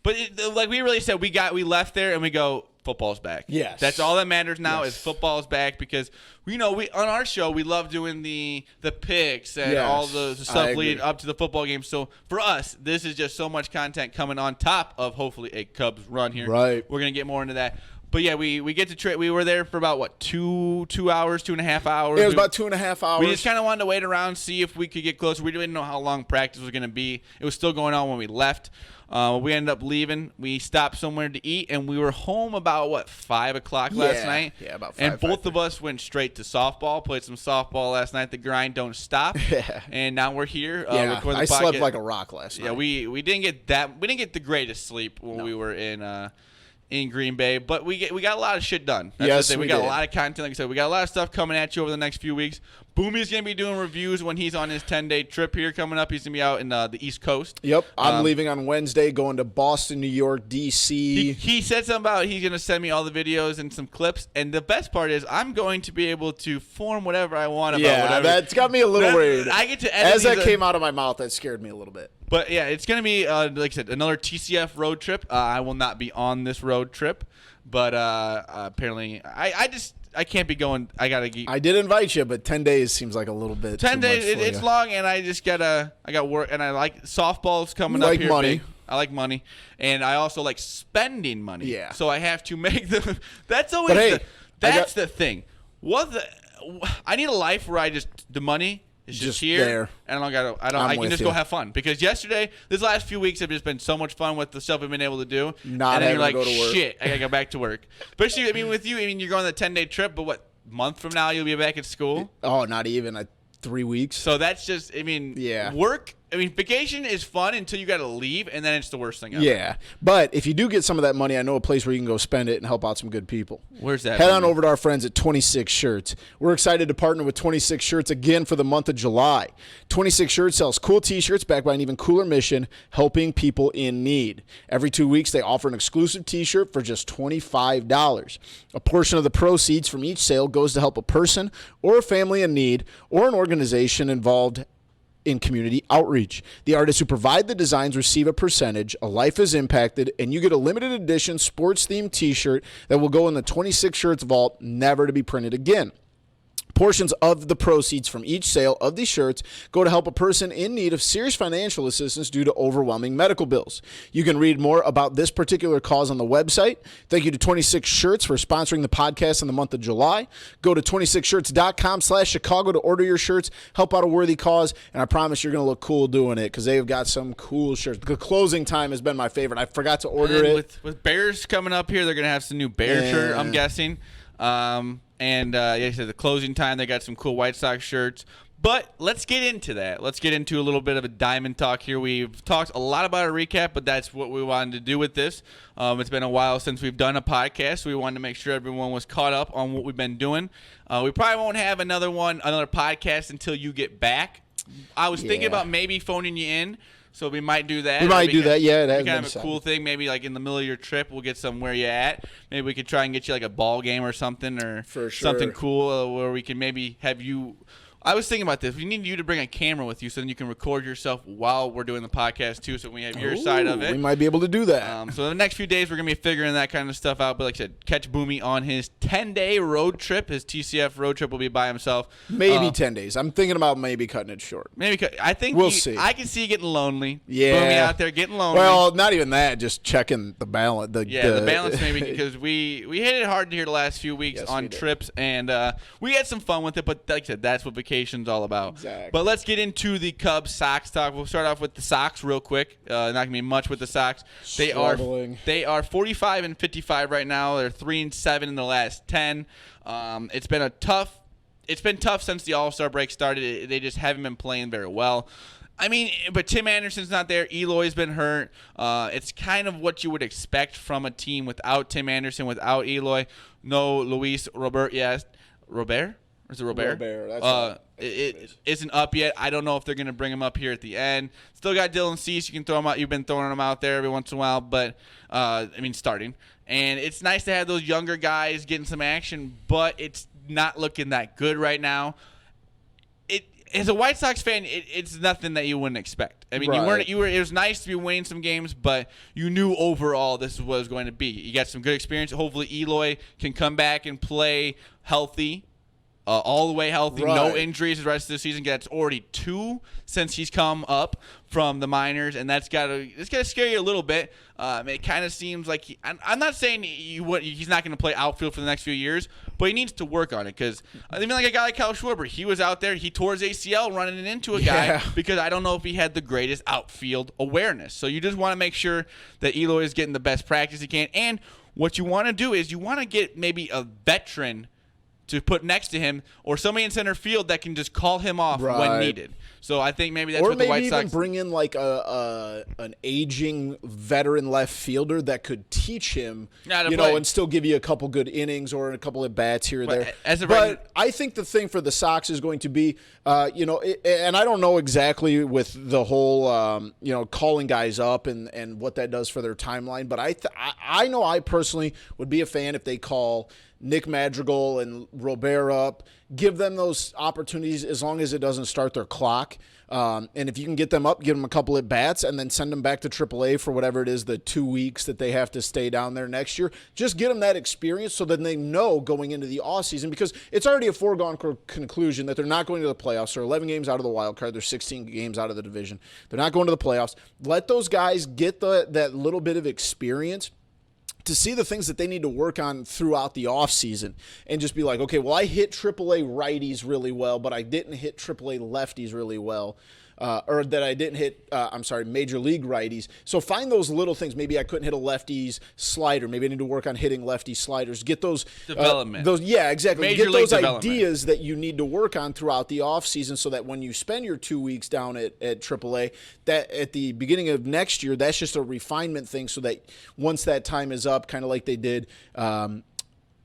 But like we really said, we left there, and we go... Football's back. Yes. That's all that matters now is football's back because we on our show we love doing the picks and all the stuff leading up to the football game. So for us, this is just so much content coming on top of hopefully a Cubs run here. Right. We're gonna get more into that. But yeah, we get to we were there for about 2 hours, 2.5 hours. Yeah, it was about 2.5 hours. We just kind of wanted to wait around, see if we could get closer. We didn't know how long practice was going to be. It was still going on when we left. We ended up leaving. We stopped somewhere to eat, and we were home about 5 o'clock last night. Yeah, about 5. And both of us went straight to softball. Played some softball last night. The grind don't stop. And now we're here. Recording the I slept podcast. like a rock last night. Yeah, we didn't get that. We didn't get the greatest sleep when we were in in Green Bay, but we got a lot of shit done. That's yes, the thing. we got did. a lot of content. Like I said, we got a lot of stuff coming at you over the next few weeks. Boomy's going to be doing reviews when he's on his 10-day trip here coming up. He's going to be out in the East Coast. Yep. I'm leaving on Wednesday, going to Boston, New York, D.C. He said something about he's going to send me all the videos and some clips. And the best part is I'm going to be able to form whatever I want about whatever. That's got me a little worried. I get to edit As that came out of my mouth, that scared me a little bit. But, yeah, it's going to be, like I said, another TCF road trip. I will not be on this road trip. But apparently I can't be going. I did invite you, but 10 days seems like a little bit 10 too days, much for it's you. long, and I got work, and I like softballs coming up here. Money. Big. I like money, and I also like spending money. Yeah. So I have to make the. That's always the thing. I need a life where the money is just here, there. and I can just go have fun. Because this last few weeks have just been so much fun with the stuff I've been able to do. Not and then having you're like, to go to work. shit, I gotta go back to work. Especially, with you, you're going on the 10-day trip, but what, month from now you'll be back at school? Oh, not even 3 weeks. So that's just, yeah. Work. Vacation is fun until you got to leave, and then it's the worst thing ever. Yeah, but if you do get some of that money, I know a place where you can go spend it and help out some good people. Where's that? Head on over to our friends at 26 Shirts. We're excited to partner with 26 Shirts again for the month of July. 26 Shirts sells cool T-shirts backed by an even cooler mission, helping people in need. Every 2 weeks, they offer an exclusive T-shirt for just $25. A portion of the proceeds from each sale goes to help a person or a family in need or an organization involved in community outreach. The artists who provide the designs receive a percentage, a life is impacted, and you get a limited edition sports-themed T-shirt that will go in the 26 Shirts vault, never to be printed again. Portions of the proceeds from each sale of these shirts go to help a person in need of serious financial assistance due to overwhelming medical bills. You can read more about this particular cause on the website. Thank you to 26 Shirts for sponsoring the podcast in the month of July. Go to 26shirts.com/Chicago to order your shirts, help out a worthy cause, and I promise you're going to look cool doing it because they've got some cool shirts. The closing time has been my favorite. I forgot to order it. With Bears coming up here, they're going to have some new Bear shirt, I'm guessing. And like I said, the closing time, they got some cool White Sox shirts. But let's get into that. Let's get into a little bit of a diamond talk here. We've talked a lot about a recap, but that's what we wanted to do with this. It's been a while since we've done a podcast, so we wanted to make sure everyone was caught up on what we've been doing. We probably won't have another podcast until you get back. I was thinking about maybe phoning you in. So we might do that. We might do that, yeah. It kind of a cool thing. Maybe like in the middle of your trip, we'll get some where you at. Maybe we could try and get you like a ball game or something, or something cool where we can maybe have you. I was thinking about this. We need you to bring a camera with you so then you can record yourself while we're doing the podcast too, so we have your side of it. We might be able to do that. So the next few days we're going to be figuring that kind of stuff out. But like I said, catch Boomy on his 10-day road trip. His TCF road trip will be by himself. Maybe 10 days. I'm thinking about maybe cutting it short. I think we'll see. I can see you getting lonely. Yeah. Boomy out there getting lonely. Well, not even that. Just checking the balance. The balance maybe because we hit it hard here the last few weeks on trips, and we had some fun with it. But like I said, that's what vacation's all about. Exactly. But let's get into the Cubs Sox talk. We'll start off with the Sox real quick. Not gonna be much with the Sox. They are 45-55 right now. They're 3-7 in the last 10. It's been tough since the All-Star break started. They just haven't been playing very well. But Tim Anderson's not there. Eloy's been hurt. It's kind of what you would expect from a team without Tim Anderson, without Eloy. No Luis Robert. Yes, Robert. Or is it Robert? That's it isn't up yet. I don't know if they're going to bring him up here at the end. Still got Dylan Cease. You can throw him out. You've been throwing him out there every once in a while, but starting. And it's nice to have those younger guys getting some action, but it's not looking that good right now. As a White Sox fan, it's nothing that you wouldn't expect. It was nice to be winning some games, but you knew overall this is what it was going to be. You got some good experience. Hopefully Eloy can come back and play healthy. All the way healthy, no injuries the rest of the season. That's already 2 since he's come up from the minors, and it's gotta scare you a little bit. It kind of seems like I'm not saying he's not going to play outfield for the next few years, but he needs to work on it because even like a guy like Kyle Schwarber, he was out there, he tore his ACL running it into a guy because I don't know if he had the greatest outfield awareness. So you just want to make sure that Eloy is getting the best practice he can, and what you want to do is you want to get maybe a veteran to put next to him, or somebody in center field that can just call him off when needed. So I think maybe that's what the White Sox. Or maybe even bring in like an aging veteran left fielder that could teach him, and still give you a couple good innings or a couple of bats here or there. But I think the thing for the Sox is going to be, and I don't know exactly with the whole, calling guys up and what that does for their timeline. But I know I personally would be a fan if they call Nick Madrigal and Robert up, give them those opportunities as long as it doesn't start their clock. And if you can get them up, give them a couple at bats, and then send them back to AAA for whatever it is, the 2 weeks that they have to stay down there next year. Just get them that experience so that they know going into the offseason, because it's already a foregone conclusion that they're not going to the playoffs. They're 11 games out of the wild card. They're 16 games out of the division. They're not going to the playoffs. Let those guys get that little bit of experience to see the things that they need to work on throughout the offseason and just be like, okay, well, I hit AAA righties really well, but I didn't hit AAA lefties really well. Or that I didn't hit, major league righties. So find those little things. Maybe I couldn't hit a lefties slider. Maybe I need to work on hitting lefty sliders. Get those development. Exactly. Major Get those development. ideas that you need to work on throughout the offseason so that when you spend your 2 weeks down at AAA, that at the beginning of next year, that's just a refinement thing so that once that time is up, kind of like they did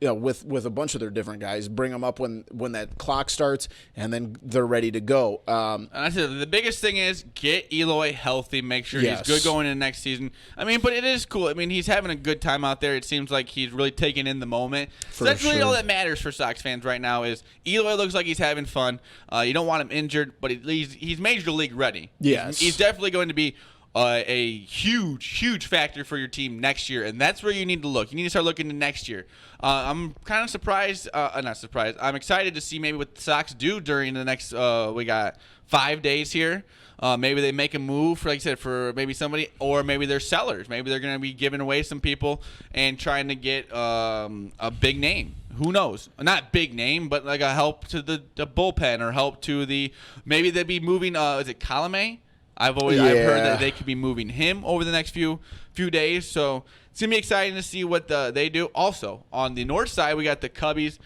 with a bunch of their different guys, bring them up when that clock starts, and then they're ready to go. And I said the biggest thing is get Eloy healthy, make sure he's good going into next season. I mean, but it is cool. I mean, he's having a good time out there. It seems like he's really taking in the moment. So that's really all that matters for Sox fans right now is Eloy looks like he's having fun. You don't want him injured, but he's major league ready. Yes. He's definitely going to be a huge factor for your team next year, and that's where you need to look. You need to start looking to next year. I'm kind of surprised, not surprised. I'm excited to see maybe what the Sox do during the next. We got 5 days here. Maybe they make a move, like I said, for maybe somebody, or maybe they're sellers. Maybe they're going to be giving away some people and trying to get a big name. Who knows? Not big name, but like a help to the bullpen or help to the. Maybe they'd be moving. Is it Colomé? I've heard that they could be moving him over the next few days, so it's gonna be exciting to see what they do. Also, on the north side, we got the Cubbies.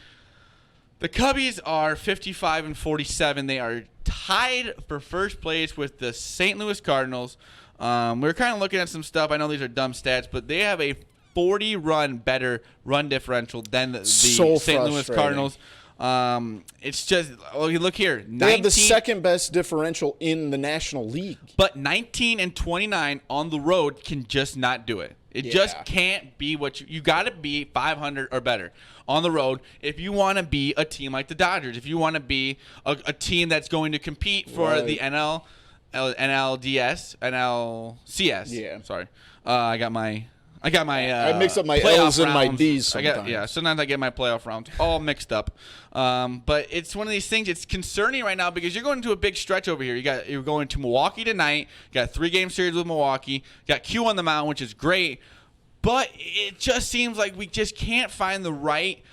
The Cubbies are 55-47. They are tied for first place with the St. Louis Cardinals. We're kind of looking at some stuff. I know these are dumb stats, but they have a 40-run better run differential than the St. Louis Cardinals. It's just look here. They have the second best differential in the National League. But 19-29 on the road can just not do it. It just can't be what you got to be 500 or better on the road if you want to be a team like the Dodgers. If you want to be a team that's going to compete for the NLCS. Yeah. Sorry. I mix up my L's and my D's sometimes. Sometimes I get my playoff rounds all mixed up. But it's one of these things. It's concerning right now because you're going into a big stretch over here. You're going to Milwaukee tonight. You got a 3-game series with Milwaukee. You got Q on the mound, which is great. But it just seems like we just can't find the right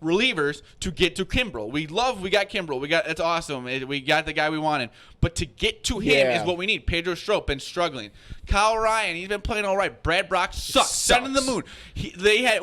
relievers to get to Kimbrel. We got Kimbrel. That's awesome. We got the guy we wanted. But to get to him is what we need. Pedro Strop been struggling. Kyle Ryan, he's been playing all right. Brad Brock sucks. Sending the moon. They had,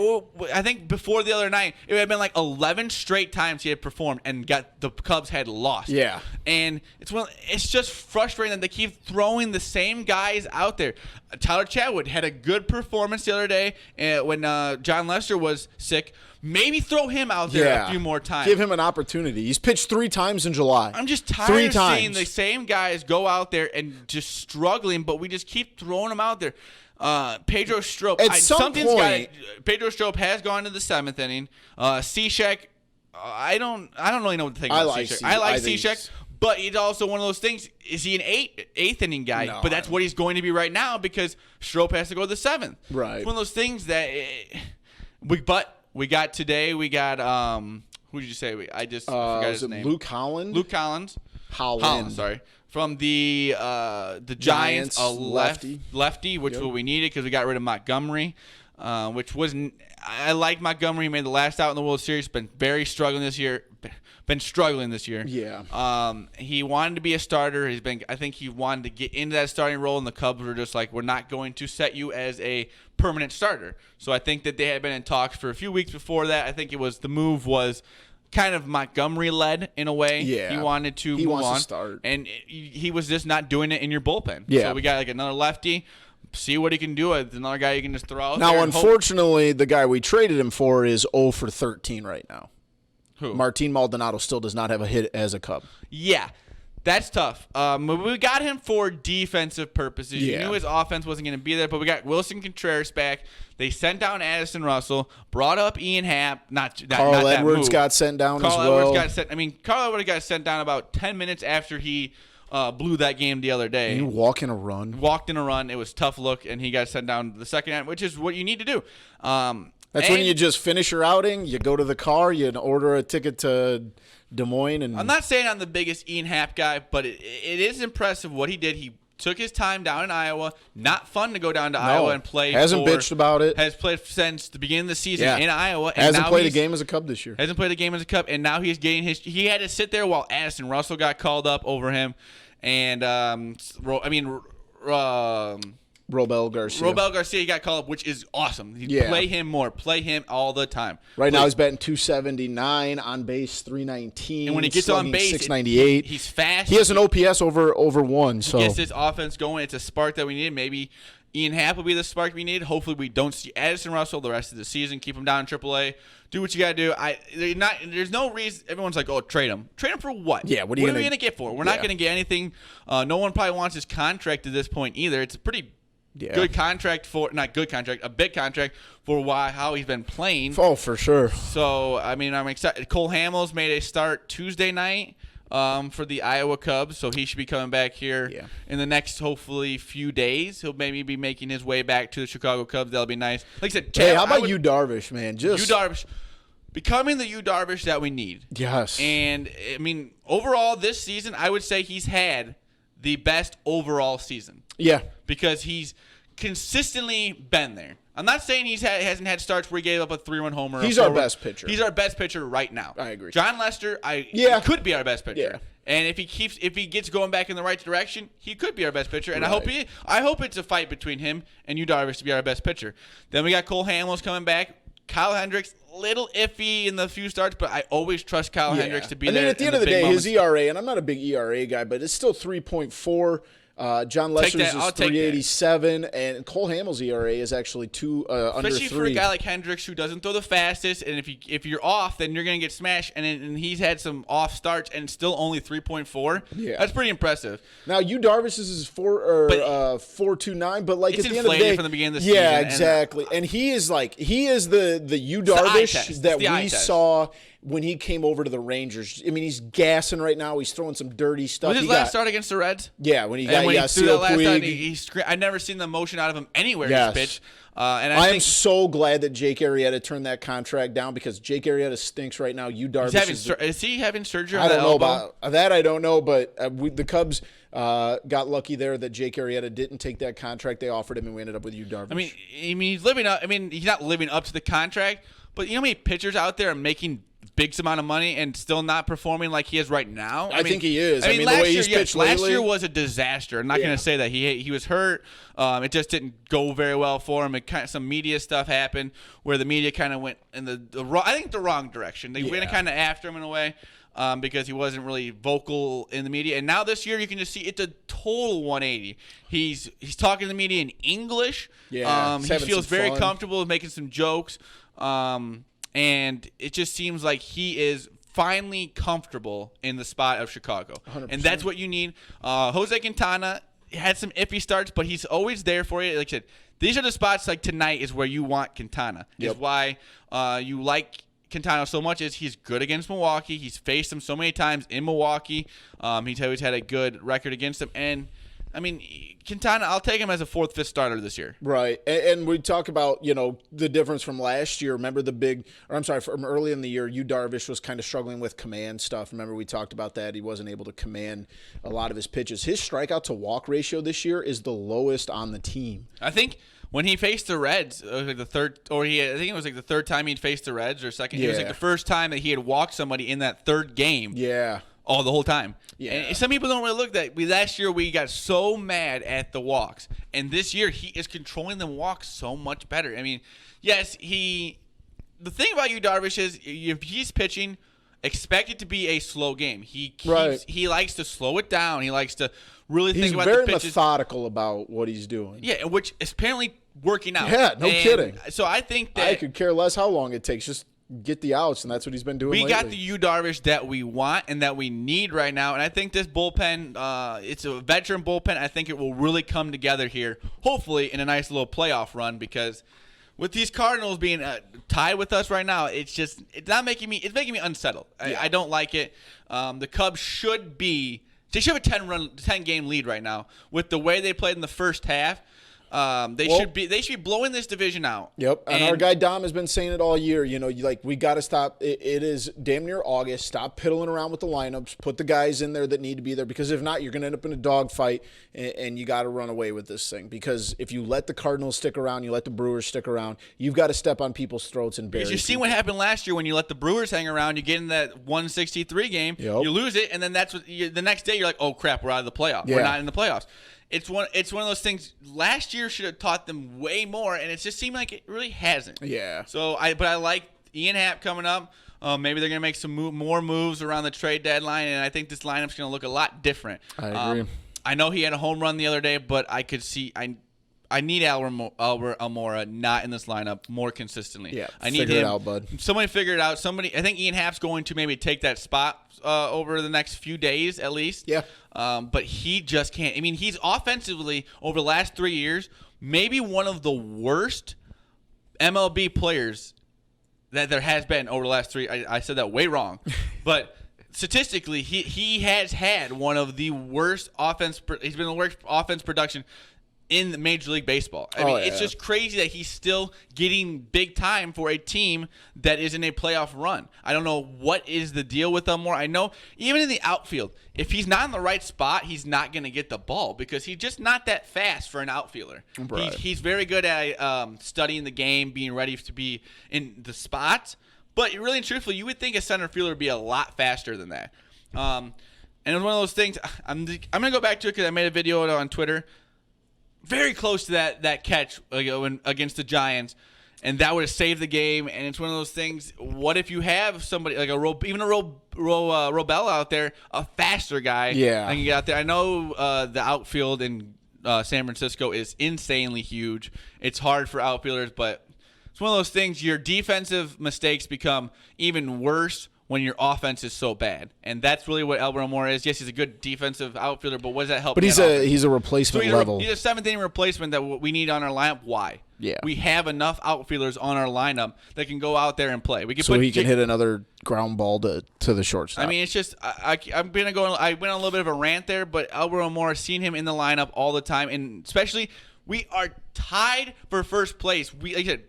I think before the other night, it had been like 11 straight times he had performed and the Cubs had lost. Yeah. And it's just frustrating that they keep throwing the same guys out there. Tyler Chatwood had a good performance the other day when John Lester was sick. Maybe throw him out there a few more times. Give him an opportunity. He's pitched 3 times in July. I'm just tired of seeing the same guys go out there and just struggling, but we just keep throwing them out there. Pedro Strop. Pedro Strop has gone to the 7th inning. Cishek, I don't really know what to think about Cishek. I like Cishek. But it's also one of those things. Is he an eighth inning guy? No, but that's what he's going to be right now because Strop has to go to the 7th. Right. It's one of those things that we got who did you say? I just forgot his name. Luke Holland? Luke Collins. Holland, sorry. From the Giants, a lefty, which what we needed because we got rid of Montgomery, which wasn't. I like Montgomery. He made the last out in the World Series. Been struggling this year. Yeah. He wanted to be a starter. I think he wanted to get into that starting role, and the Cubs were just like, we're not going to set you as a permanent starter. So I think that they had been in talks for a few weeks before that. I think the move was kind of Montgomery-led in a way. Yeah. He wanted to move wants on. to start. And he was just not doing it in your bullpen. Yeah. So we got like another lefty. See what he can do with another guy you can just throw out Now, there. unfortunately, the guy we traded him for is 0 for 13 right now. Who? Martin Maldonado still does not have a hit as a Cub. Yeah. That's tough. We got him for defensive purposes. Yeah. You knew his offense wasn't going to be there, but we got Wilson Contreras back. They sent down Addison Russell, brought up Ian Happ. Carl Edwards got sent down as well. Carl Edwards got sent down about 10 minutes after he blew that game the other day. He walked in a run. It was a tough look, and he got sent down the second half, which is what you need to do. That's when you just finish your outing, you go to the car, you order a ticket to Des Moines. And I'm not saying I'm the biggest Ian Happ guy, but it is impressive what he did. He took his time down in Iowa. Not fun to go down to Iowa and play. Bitched about it. Has played since the beginning of the season in Iowa. And hasn't played a game as a Cub this year. Hasn't played a game as a Cub, and now he's getting his. He had to sit there while Addison Russell got called up over him, and Robel Garcia. He got called up, which is awesome. Yeah. Play him more. Play him all the time. Right now he's batting 279, on base 319. And when he gets on base, 698. He's fast. He has an OPS over 1. So gets this offense going. It's a spark that we need. Maybe Ian Happ will be the spark we need. Hopefully we don't see Addison Russell the rest of the season. Keep him down in AAA. Do what you got to do. There's no reason. Everyone's like, oh, trade him. Trade him for what? Yeah, what are we going to get for? We're not going to get anything. No one probably wants his contract at this point either. It's a pretty good contract a big contract for how he's been playing. Oh, for sure. So, I'm excited. Cole Hamels made a start Tuesday night for the Iowa Cubs, so he should be coming back here in the next, hopefully, few days. He'll maybe be making his way back to the Chicago Cubs. That'll be nice. Like I said, how about Yu Darvish, man? Yu Darvish. Becoming the Yu Darvish that we need. Yes. And, overall this season, I would say he's had the best overall season. Yeah. Because he's consistently been there. I'm not saying he hasn't had starts where he gave up a 3-run homer. He's our best pitcher. He's our best pitcher right now. I agree. John Lester, could be our best pitcher. Yeah. And if he gets going back in the right direction, he could be our best pitcher. And I hope it's a fight between him and Yu Darvish to be our best pitcher. Then we got Cole Hamels coming back. Kyle Hendricks, little iffy in the few starts, but I always trust Kyle Hendricks to be there. At the end of the day, his ERA, and I'm not a big ERA guy, but it's still 3.4. John Lester's is 3.87, and Cole Hamels' ERA is actually under 3. Especially for a guy like Hendricks who doesn't throw the fastest, and if you're off, then you're going to get smashed. And he's had some off starts, and still only 3.4. Yeah, that's pretty impressive. Now Yu Darvish is 4.29, but like it's at the end of the day, from the beginning of the season. Yeah, exactly. And he is the Yu Darvish that we saw when he came over to the Rangers. He's gassing right now. He's throwing some dirty stuff. Was his last start against the Reds? Yeah, when he threw that last time, I've never seen the motion out of him anywhere in his pitch. And I am so glad that Jake Arrieta turned that contract down because Jake Arrieta stinks right now. Yu Darvish is he having surgery? I don't know about that. I don't know, but the Cubs got lucky there that Jake Arrieta didn't take that contract they offered him, and we ended up with Yu Darvish. He's living up. He's not living up to the contract, but you know how many pitchers out there are making big amount of money and still not performing like he is right now? I think he is. The way he's pitched lately. Last year was a disaster. I'm not going to say that. He was hurt. It just didn't go very well for him. Some media stuff happened where the media kind of went in the wrong direction. They went kind of after him in a way because he wasn't really vocal in the media. And now this year you can just see it's a total 180. He's talking to the media in English. Yeah, he feels very comfortable with making some jokes. And it just seems like he is finally comfortable in the spot of Chicago. 100%. And that's what you need. Jose Quintana had some iffy starts, but he's always there for you. Like I said, these are the spots like tonight is where you want Quintana. Yep. Is why you like Quintana so much is he's good against Milwaukee. He's faced them so many times in Milwaukee. He's always had a good record against them. And Quintana, I'll take him as a 4th, 5th starter this year. Right. And we talk about, the difference from last year. Remember from early in the year, Yu Darvish was kind of struggling with command stuff. Remember we talked about that. He wasn't able to command a lot of his pitches. His strikeout to walk ratio this year is the lowest on the team. I think when he faced the Reds, it was like the third, I think it was like the third time he'd faced the Reds or second. Yeah. It was like the first time that he had walked somebody in that third game. Yeah. The whole time. Yeah. And some people don't really look at that. Last year we got so mad at the walks. And this year he is controlling the walks so much better. Yes, the thing about Yu Darvish is if he's pitching, expect it to be a slow game. He likes to slow it down. He likes to really think about the pitches. He's very methodical about what he's doing. Yeah, which is apparently working out. Yeah, no kidding. So I think that I could care less how long it takes. Just get the outs, and that's what he's been doing lately. We got the Yu Darvish that we want and that we need right now, and I think this bullpen, it's a veteran bullpen. I think it will really come together here, hopefully in a nice little playoff run, because with these Cardinals being tied with us right now, it's making me unsettled. Yeah. I don't like it. The Cubs should have a 10-game lead right now with the way they played in the first half. They should be blowing this division out. Yep, and our guy Dom has been saying it all year. We got to stop. It is damn near August. Stop piddling around with the lineups. Put the guys in there that need to be there, because if not, you're going to end up in a dogfight, and you got to run away with this thing. Because if you let the Cardinals stick around, you let the Brewers stick around, you've got to step on people's throats and bury. Because you see what happened last year when you let the Brewers hang around. You get in that 163 game, you lose it, and then the next day you're like, oh crap, we're out of the playoff. Yeah. We're not in the playoffs. It's one of those things. Last year should have taught them way more, and it just seemed like it really hasn't. Yeah. But I like Ian Happ coming up. Maybe they're going to make some more moves around the trade deadline, and I think this lineup's going to look a lot different. I agree. I know he had a home run the other day, but I could see I need Albert Almora not in this lineup more consistently. Yeah, I need figure him. it out, bud. Somebody figure it out. I think Ian Happ's going to maybe take that spot over the next few days at least. Yeah. But he just can't. I mean, he's offensively over the last 3 years maybe one of the worst MLB players that there has been over the last 3. I said that way wrong, but statistically, he has had one of the worst offense. He's been the worst offense production in Major League Baseball. I mean, it's just crazy that he's still getting big time for a team that is in a playoff run. I don't know what is the deal with Elmore. I know even in the outfield, if he's not in the right spot, he's not going to get the ball because he's just not that fast for an outfielder. Right. He's very good at studying the game, being ready to be in the spots. But really and truthfully, you would think a center fielder would be a lot faster than that. And it was one of those things. I'm going to go back to it because I made a video on Twitter. Very close to that catch against the Giants, and that would have saved the game. And it's one of those things. What if you have somebody like Robel out there, a faster guy? Yeah, and you get out there. I know the outfield in San Francisco is insanely huge. It's hard for outfielders, but it's one of those things. Your defensive mistakes become even worse when your offense is so bad. And that's really what Albert Almora is. Yes, he's a good defensive outfielder, but what does that help? But he's a replacement level. He's a seventh-inning replacement that we need on our lineup. Why? Yeah. We have enough outfielders on our lineup that can go out there and play. He can hit another ground ball to the shortstop. I mean, it's just I'm going to go. I went on a little bit of a rant there, but Albert Almora, seen him in the lineup all the time, and especially we are tied for first place. Like I said,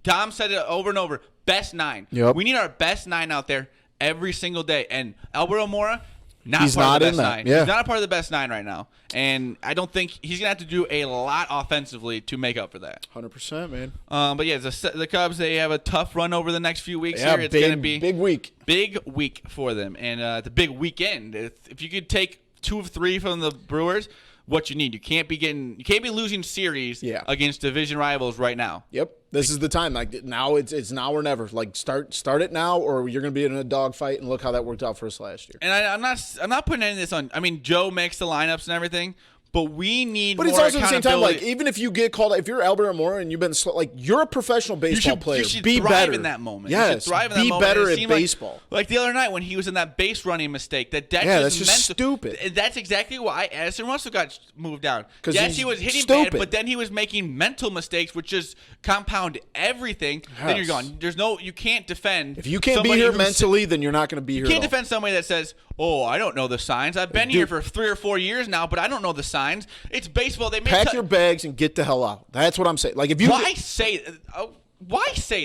Dom said it over and over. Best 9. Yep. We need our best 9 out there every single day. And Albert Almora, he's not part of the in best that. 9. Yeah. He's not a part of the best 9 right now. And I don't think he's going to have to do a lot offensively to make up for that. 100%, man. But yeah, the Cubs, they have a tough run over the next few weeks here. It's going to be big week. Big week for them. And it's a big weekend. If you could take 2 of 3 from the Brewers, what you need. You can't be losing series against division rivals right now. Yep. This is the time. Like now, it's now or never. Like start it now, or you're going to be in a dogfight. And look how that worked out for us last year. And I'm not putting any of this on. I mean, Joe makes the lineups and everything, but we need. But more it's also at the same time, accountability. like even if you get called, if you're Albert Almora and you've been you're a professional baseball player. You should be thrive better in that moment. Yes, you should thrive in that be moment. better at baseball. Like the other night when he was in that base running mistake. That's just stupid. That's exactly why Addison Russell got moved down. Yes, he was hitting stupid. bad, but then he was making mental mistakes, which just compound everything. Yes. Then you're gone. You can't defend. If you can't be here mentally, then you're not going to be here. You can't defend somebody that says, "Oh, I don't know the signs. I've been here for 3 or 4 years now, but I don't know the signs." It's baseball. They pack your bags and get the hell out. That's what I'm saying. Like if you why say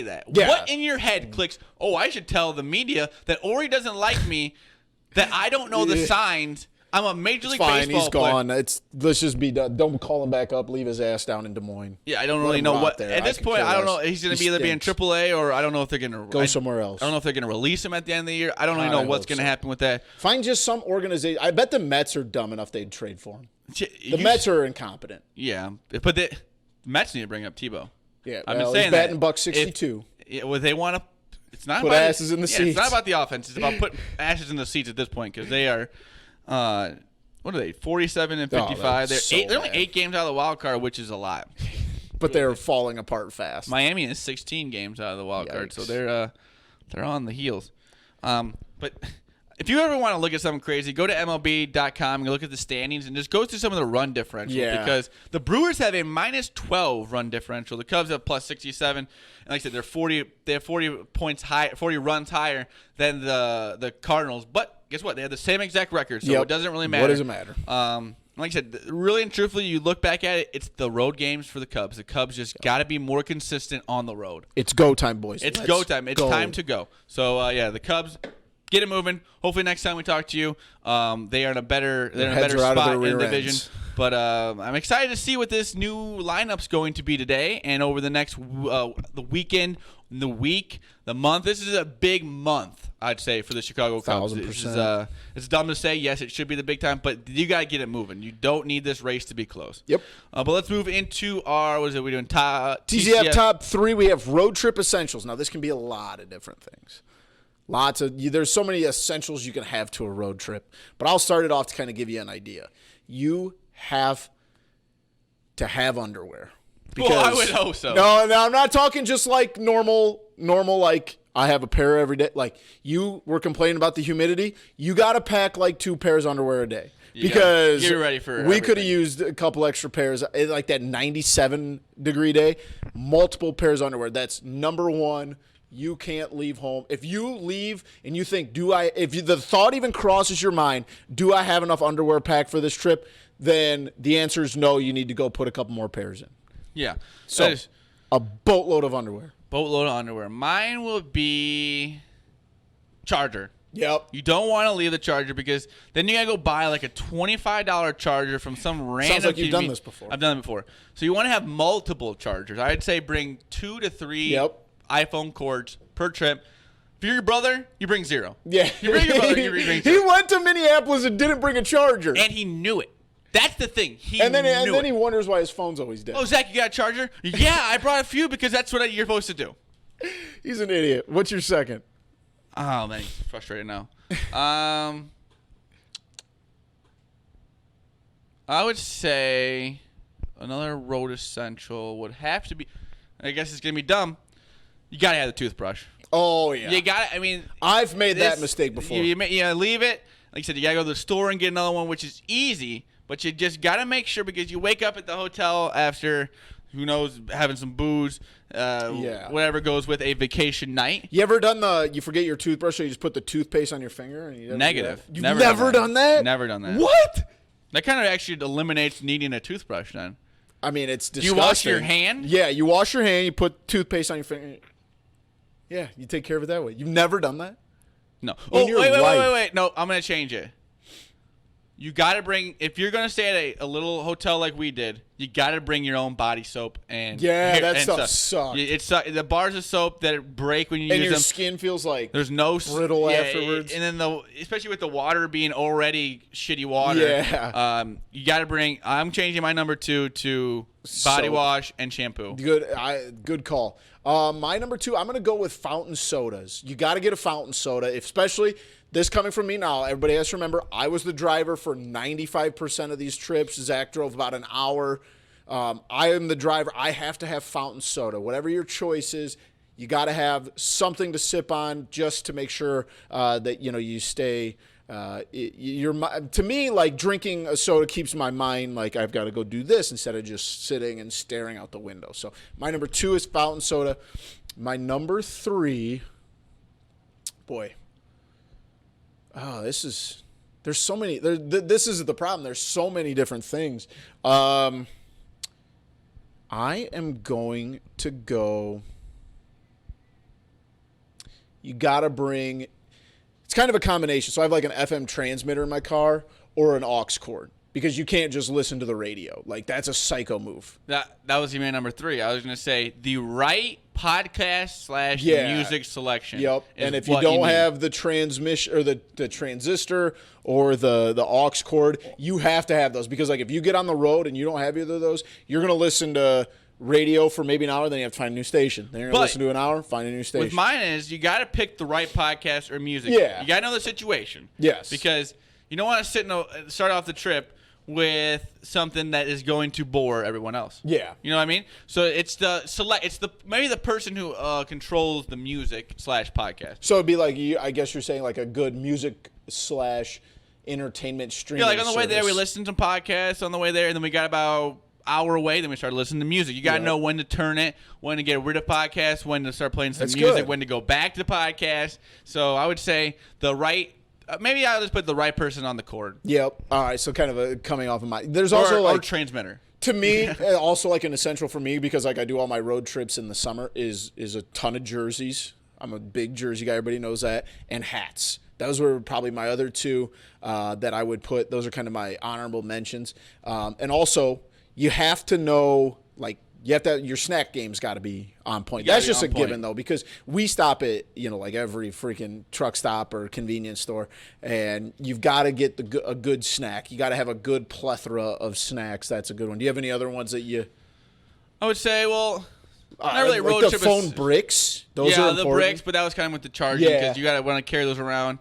that? Yeah. What in your head clicks? Oh, I should tell the media that Ori doesn't like me, that I don't know the signs. I'm a Major League Baseball he's player. gone. Let's just be done. Don't call him back up. Leave his ass down in Des Moines. Yeah, I don't really know what. There. At this point, I don't know. He's going to be either be in AAA or I don't know if they're going to go somewhere else. I don't know if they're going to release him at the end of the year. I don't really know what's going to happen with that. Find just some organization. I bet the Mets are dumb enough they'd trade for him. The Mets are incompetent. Yeah, but the Mets need to bring up Tebow. Yeah, I'm just saying he's batting $162. They want to It's not put about asses in the seats. It's not about the offense. It's about putting asses in the seats at this point because they are, what are they? 47 and 55. They're only 8 games out of the wild card, which is a lot. But they're falling apart fast. Miami is 16 games out of the wild card, so they're on the heels. But if you ever want to look at something crazy, go to MLB.com and look at the standings and just go through some of the run differentials. Yeah. Because the Brewers have a -12 run differential. The Cubs have +67. And like I said, they have 40 points high, 40 runs higher than the Cardinals. But guess what? They have the same exact record, so it doesn't really matter. What does it matter? Like I said, really and truthfully, you look back at it, it's the road games for the Cubs. The Cubs just got to be more consistent on the road. It's go time, boys. It's go time. It's time to go. So, the Cubs, get it moving. Hopefully next time we talk to you, they are in a better spot in the division. But I'm excited to see what this new lineup's going to be today and over the next the weekend, the week, the month. This is a big month, I'd say, for the Chicago Cubs. 1,000%. It's dumb to say. Yes, it should be the big time, but you got to get it moving. You don't need this race to be close. Yep. But let's move into our, what is it we're doing? TCF top 3. We have road trip essentials. Now, this can be a lot of different things. There's so many essentials you can have to a road trip. But I'll start it off to kind of give you an idea. You have to have underwear. Well, I would hope so. No, I'm not talking just like normal, like I have a pair every day. Like you were complaining about the humidity. You got to pack like 2 pairs of underwear a day. Because get ready for we could have used a couple extra pairs, like that 97-degree day, multiple pairs of underwear. That's number one. You can't leave home. If you leave and you think, the thought even crosses your mind, do I have enough underwear packed for this trip? Then the answer is no. You need to go put a couple more pairs in. Yeah. So a boatload of underwear. Mine will be charger. Yep. You don't want to leave the charger because then you got to go buy like a $25 charger from some random. Sounds like you've done this before. I've done it before. So you want to have multiple chargers. I'd say bring 2 to 3 iPhone cords per trip. If you're your brother, you bring 0. Yeah. You bring your brother, you bring 0. He went to Minneapolis and didn't bring a charger. And he knew it. That's the thing. And then he wonders why his phone's always dead. Oh, Zach, you got a charger? Yeah, I brought a few because that's what you're supposed to do. He's an idiot. What's your second? Oh, man, he's frustrated now. I would say another road essential would have to be, I guess it's going to be dumb, you got to have the toothbrush. Oh, yeah. You got to, I've made that mistake before. You leave it. Like I said, you got to go to the store and get another one, which is easy. But you just got to make sure because you wake up at the hotel after, who knows, having some booze, whatever goes with a vacation night. You ever done you forget your toothbrush so you just put the toothpaste on your finger? And you Negative. You've never done that? Never done that. What? That kind of actually eliminates needing a toothbrush then. It's disgusting. Do you wash your hand? Yeah, you wash your hand, you put toothpaste on your finger. Yeah, you take care of it that way. You've never done that? No. Wait. No, I'm going to change it. You got to bring, if you're going to stay at a little hotel like we did, you got to bring your own body soap. That stuff sucks. The bars of soap that break when you use them. And your skin feels like there's no brittle afterwards. And then especially with the water being already shitty water. Yeah. You got to bring, I'm changing my number 2 to body wash and shampoo. Good call. My number 2, I'm going to go with fountain sodas. You got to get a fountain soda, especially this coming from me now. Everybody has to remember, I was the driver for 95% of these trips. Zach drove about an hour. I am the driver. I have to have fountain soda. Whatever your choice is, you got to have something to sip on just to make sure that you stay. To me, like drinking a soda keeps my mind like I've got to go do this instead of just sitting and staring out the window. So my number 2 is fountain soda. My number 3, boy. Oh, there's so many. This is the problem. There's so many different things. I am going to go. You got to bring. It's kind of a combination. So I have like an FM transmitter in my car or an aux cord because you can't just listen to the radio. Like that's a psycho move. That was even number 3. I was going to say the right podcast / music selection. Yep. And if you don't have the transmission or the transistor or the aux cord, you have to have those because like if you get on the road and you don't have either of those, you're going to listen to radio for maybe an hour, then you have to find a new station. Then you're going to listen to an hour, find a new station. With mine is you got to pick the right podcast or music. Yeah. You got to know the situation. Yes. Because you don't want to start off the trip with something that is going to bore everyone else. Yeah. You know what I mean? So it's maybe the person who controls the music / podcast. So it'd be like, I guess you're saying like a good music / entertainment streaming Yeah, like on the way there, we service. listened to podcasts on the way there, and then we got about hour away, then we started listening to music. You got to know when to turn it, when to get rid of podcasts, when to start playing some music, when to go back to the podcast. So I would say maybe I'll just put the right person on the cord. Yep. All right. So kind of coming off of my. There's also or like transmitter. To me, also like an essential for me because like I do all my road trips in the summer is a ton of jerseys. I'm a big jersey guy. Everybody knows that, and hats. Those were probably my other two that I would put. Those are kind of my honorable mentions. And also, you have to know like. Your snack game's got to be on point. That's just a given, though, because we stop at, like every freaking truck stop or convenience store, and you've got to get a good snack. You got to have a good plethora of snacks. That's a good one. Do you have any other ones that you? I would say, not really like road the trip. Phone bricks. Those are important. The bricks, but that was kind of with the charging because you got to want to carry those around.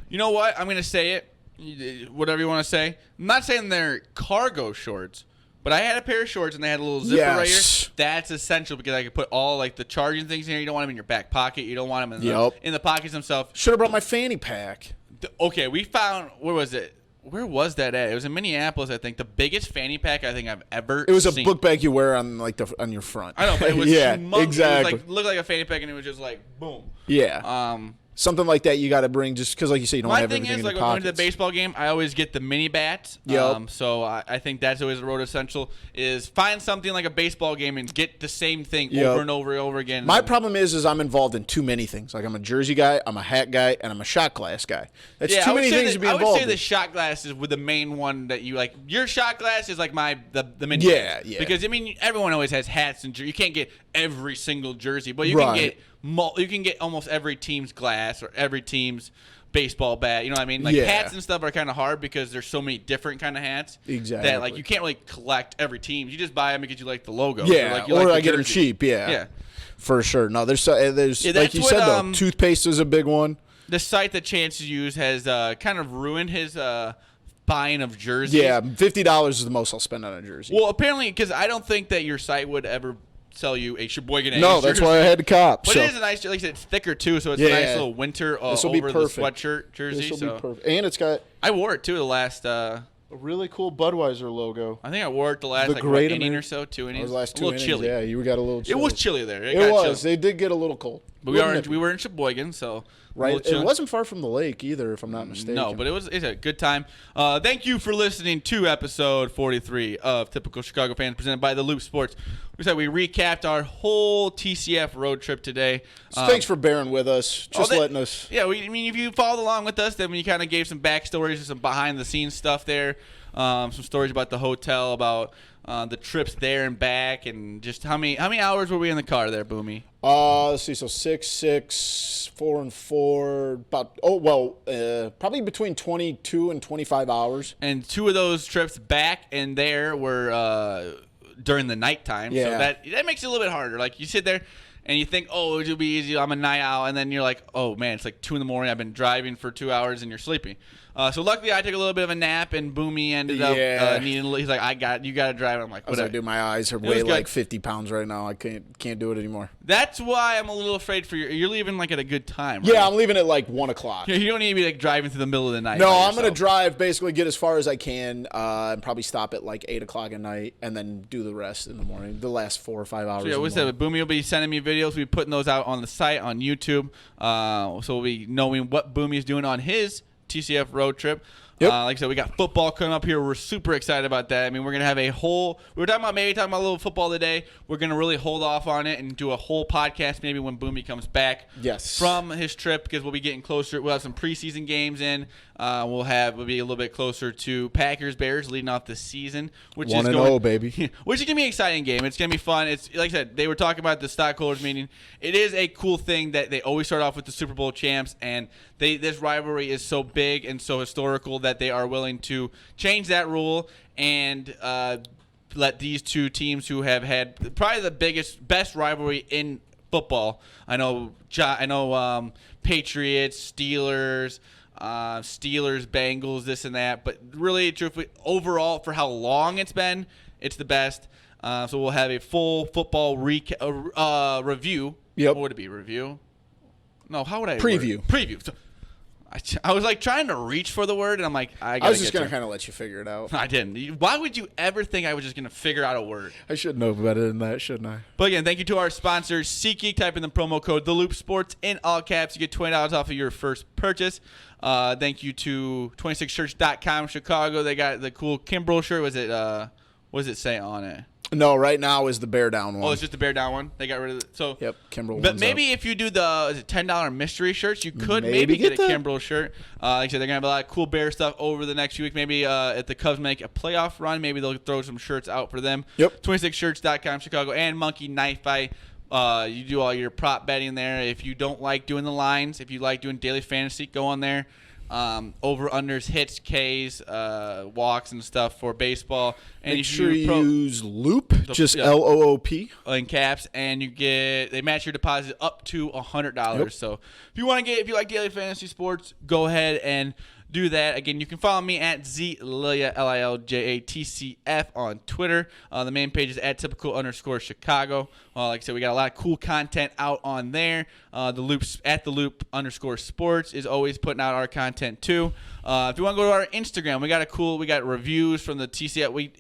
You know what? I'm going to say it, whatever you want to say. I'm not saying they're cargo shorts. But I had a pair of shorts, and they had a little zipper right here. That's essential because I could put all like the charging things in here. You don't want them in your back pocket. You don't want them in the pockets themselves. Should have brought my fanny pack. Okay, we found – where was it? Where was that at? It was in Minneapolis, I think. The biggest fanny pack I think I've ever seen. It was a book bag you wear on like on your front. I know, but it was humongous. Exactly. It was looked like a fanny pack, and it was just like boom. Yeah. Something like that you got to bring just because, like you say, you don't have everything in your pockets. My thing is, like, when going to the baseball game, I always get the mini bat. Yep. So I think that's always a road essential is find something like a baseball game and get the same thing over and over and over again. My problem is I'm involved in too many things. Like I'm a jersey guy, I'm a hat guy, and I'm a shot glass guy. That's too many things to be involved in. I would say the shot glass is with the main one that you like. Your shot glass is like the mini. Yeah. Because, I mean, everyone always has hats and you can't get every single jersey, but you can get you can get almost every team's glass or every team's baseball bat. You know what I mean? Like hats and stuff are kind of hard because there's so many different kind of hats. Exactly. That like you can't really collect every team. You just buy them because you like the logo. Yeah. Or I get them cheap. Yeah. Yeah. For sure. No, there's like you said though, toothpaste is a big one. The site that Chance used has kind of ruined his buying of jerseys. Yeah, $50 is the most I'll spend on a jersey. Well, apparently, because I don't think that your site would ever sell you a Sheboygan. No, that's why I had to cop. But it is a nice, like I said, it's thicker too, so it's a nice little winter over the sweatshirt jersey. This will be perfect. And it's got. I wore it too the last. A really cool Budweiser logo. I think I wore it the last inning or so, 2 innings. The last 2 innings. Chilly. Yeah, you got a little chilly. It was chilly there. It was. They did get a little cold. But we were in Sheboygan, so right. It wasn't far from the lake either, if I'm not mistaken. No, but it's a good time. Thank you for listening to episode 43 of Typical Chicago Fans, presented by the Loop Sports. We recapped our whole TCF road trip today. So thanks for bearing with us, letting us. Yeah, I mean, if you followed along with us, then we kind of gave some backstories and some behind-the-scenes stuff there. Some stories about the hotel, about the trips there and back, and just how many hours were we in the car there, Boomy? Let's see. So 6, 4, and 4. Probably between 22 and 25 hours. And 2 of those trips back and there were during the nighttime. Yeah. So that makes it a little bit harder. Like you sit there and you think, oh, it'll be easy. I'm a night owl, and then you're like, oh man, it's like 2 in the morning. I've been driving for 2 hours, and you're sleeping. So luckily, I took a little bit of a nap, and Boomy ended up needing. He's like, you got to drive. I'm like, whatever. Dude, my eyes are way like 50 pounds right now. I can't do it anymore. That's why I'm a little afraid for you. You're leaving like at a good time. Right? Yeah, I'm leaving at like 1 o'clock. You don't need to be like driving through the middle of the night. No, I'm gonna drive, basically get as far as I can, and probably stop at like 8 o'clock at night, and then do the rest in the morning. The last 4 or 5 hours. So we said Boomy will be sending me videos. We'll be putting those out on the site on YouTube. So we'll be knowing what Boomy's doing on his TCF road trip. Yep. Like I said, we got football coming up here. We're super excited about that. I mean, we're going to have we were talking about a little football today. We're going to really hold off on it and do a whole podcast maybe when Boomy comes back from his trip, because we'll be getting closer. We'll have some preseason games in. We'll be a little bit closer to Packers-Bears leading off the season, which 1-0, baby. Which is going to be an exciting game. It's going to be fun. It's like I said, they were talking about the stockholders meeting. It is a cool thing that they always start off with the Super Bowl champs, and this rivalry is so big and so historical that they are willing to change that rule and let these two teams who have had probably the best rivalry in football. I know Patriots, Steelers, Bengals, this and that. But really, truthfully, overall, for how long it's been, it's the best. So we'll have a full football review. Yep. What would it be? Review? No, how would I Preview. word it? Preview. So, I was like trying to reach for the word, and I'm like, I was just going to kind of let you figure it out. I didn't. Why would you ever think I was just going to figure out a word? I should know better than that, shouldn't I? But again, thank you to our sponsors, SeatGeek. Type in the promo code TheLoopSports in all caps. You get $20 off of your first purchase. Thank you to 26shirts.com Chicago. They got the cool Kimbrel shirt. What does it say on it? No, right now is the bear down one. Oh, it's just the bear down one. They got rid of it. So yep, Kimbrel. But maybe if you do the $10 mystery shirts, you could maybe get a Kimbrel shirt. Like I said, they're gonna have a lot of cool bear stuff over the next few weeks. Maybe if the Cubs make a playoff run, maybe they'll throw some shirts out for them. Yep. 26shirts.com Chicago and Monkey Knife Fight. You do all your prop betting there. If you don't like doing the lines, if you like doing daily fantasy, go on there. Over unders, hits, Ks, walks, and stuff for baseball. And make sure you use Loop, just LOOP in caps, and they match your deposit up to $100. Yep. So if you like daily fantasy sports, go ahead and do that. Again, you can follow me at ZLilja, LILJATCF on Twitter. The main page is at typical_Chicago. Like I said, we got a lot of cool content out on there. The Loop_sports is always putting out our content too. If you want to go to our Instagram, we got reviews from the TCF.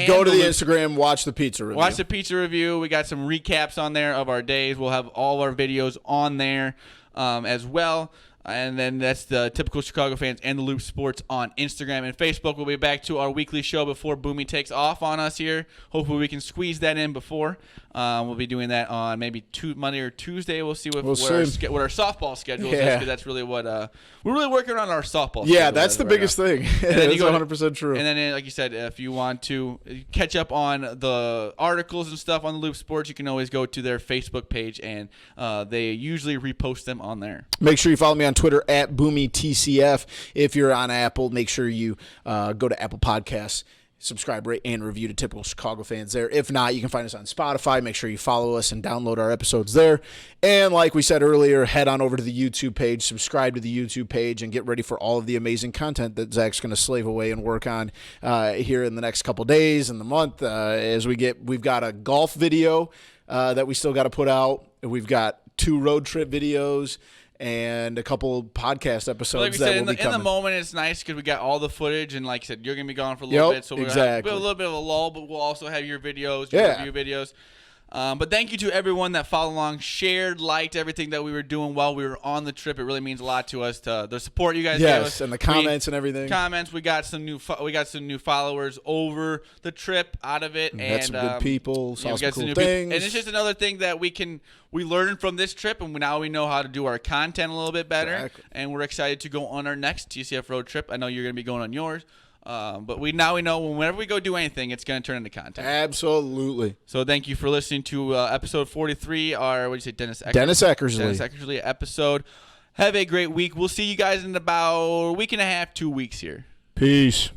Go to the Instagram, watch the pizza review. Watch the pizza review. We got some recaps on there of our days. We'll have all of our videos on there as well. And then that's the Typical Chicago Fans and the Loop Sports on Instagram and Facebook. We'll be back to our weekly show before Boomy takes off on us here. Hopefully we can squeeze that in before. We'll be doing that on maybe Monday or Tuesday. We'll see what our softball schedule is. Because that's really what we're really working on our softball. Yeah, that's the biggest thing. That's 100% true. And then, like you said, if you want to catch up on the articles and stuff on the Loop Sports, you can always go to their Facebook page, and they usually repost them on there. Make sure you follow me on Twitter at BoomyTCF. If you're on Apple, make sure you go to Apple Podcasts, subscribe, rate, and review to Typical Chicago Fans there. If not, you can find us on Spotify. Make sure you follow us and download our episodes there. And like we said earlier, head on over to the YouTube page, subscribe to the YouTube page, and get ready for all of the amazing content that Zach's going to slave away and work on here in the next couple days and the month. We've got a golf video that we still got to put out. We've got 2 road trip videos and a couple podcast episodes like we said, will be coming. In the moment, it's nice because we got all the footage, and like I said, you're going to be gone for a little bit, so we'll have a little bit of a lull, but we'll also have your videos, review videos. But thank you to everyone that followed along, shared, liked everything that we were doing while we were on the trip. It really means a lot to us, to the support you guys gave us. Yes, and the comments and everything. We got some new followers over the trip out of it, and met some good people, saw some cool things. And it's just another thing that we learned from this trip, and now we know how to do our content a little bit better. Exactly. And we're excited to go on our next TCF Road Trip. I know you're going to be going on yours. But we know whenever we go do anything, it's going to turn into content. Absolutely. So thank you for listening to episode 43, our, what did you say, Dennis Eckersley? Dennis Eckersley episode. Have a great week. We'll see you guys in about a week and a half, 2 weeks here. Peace.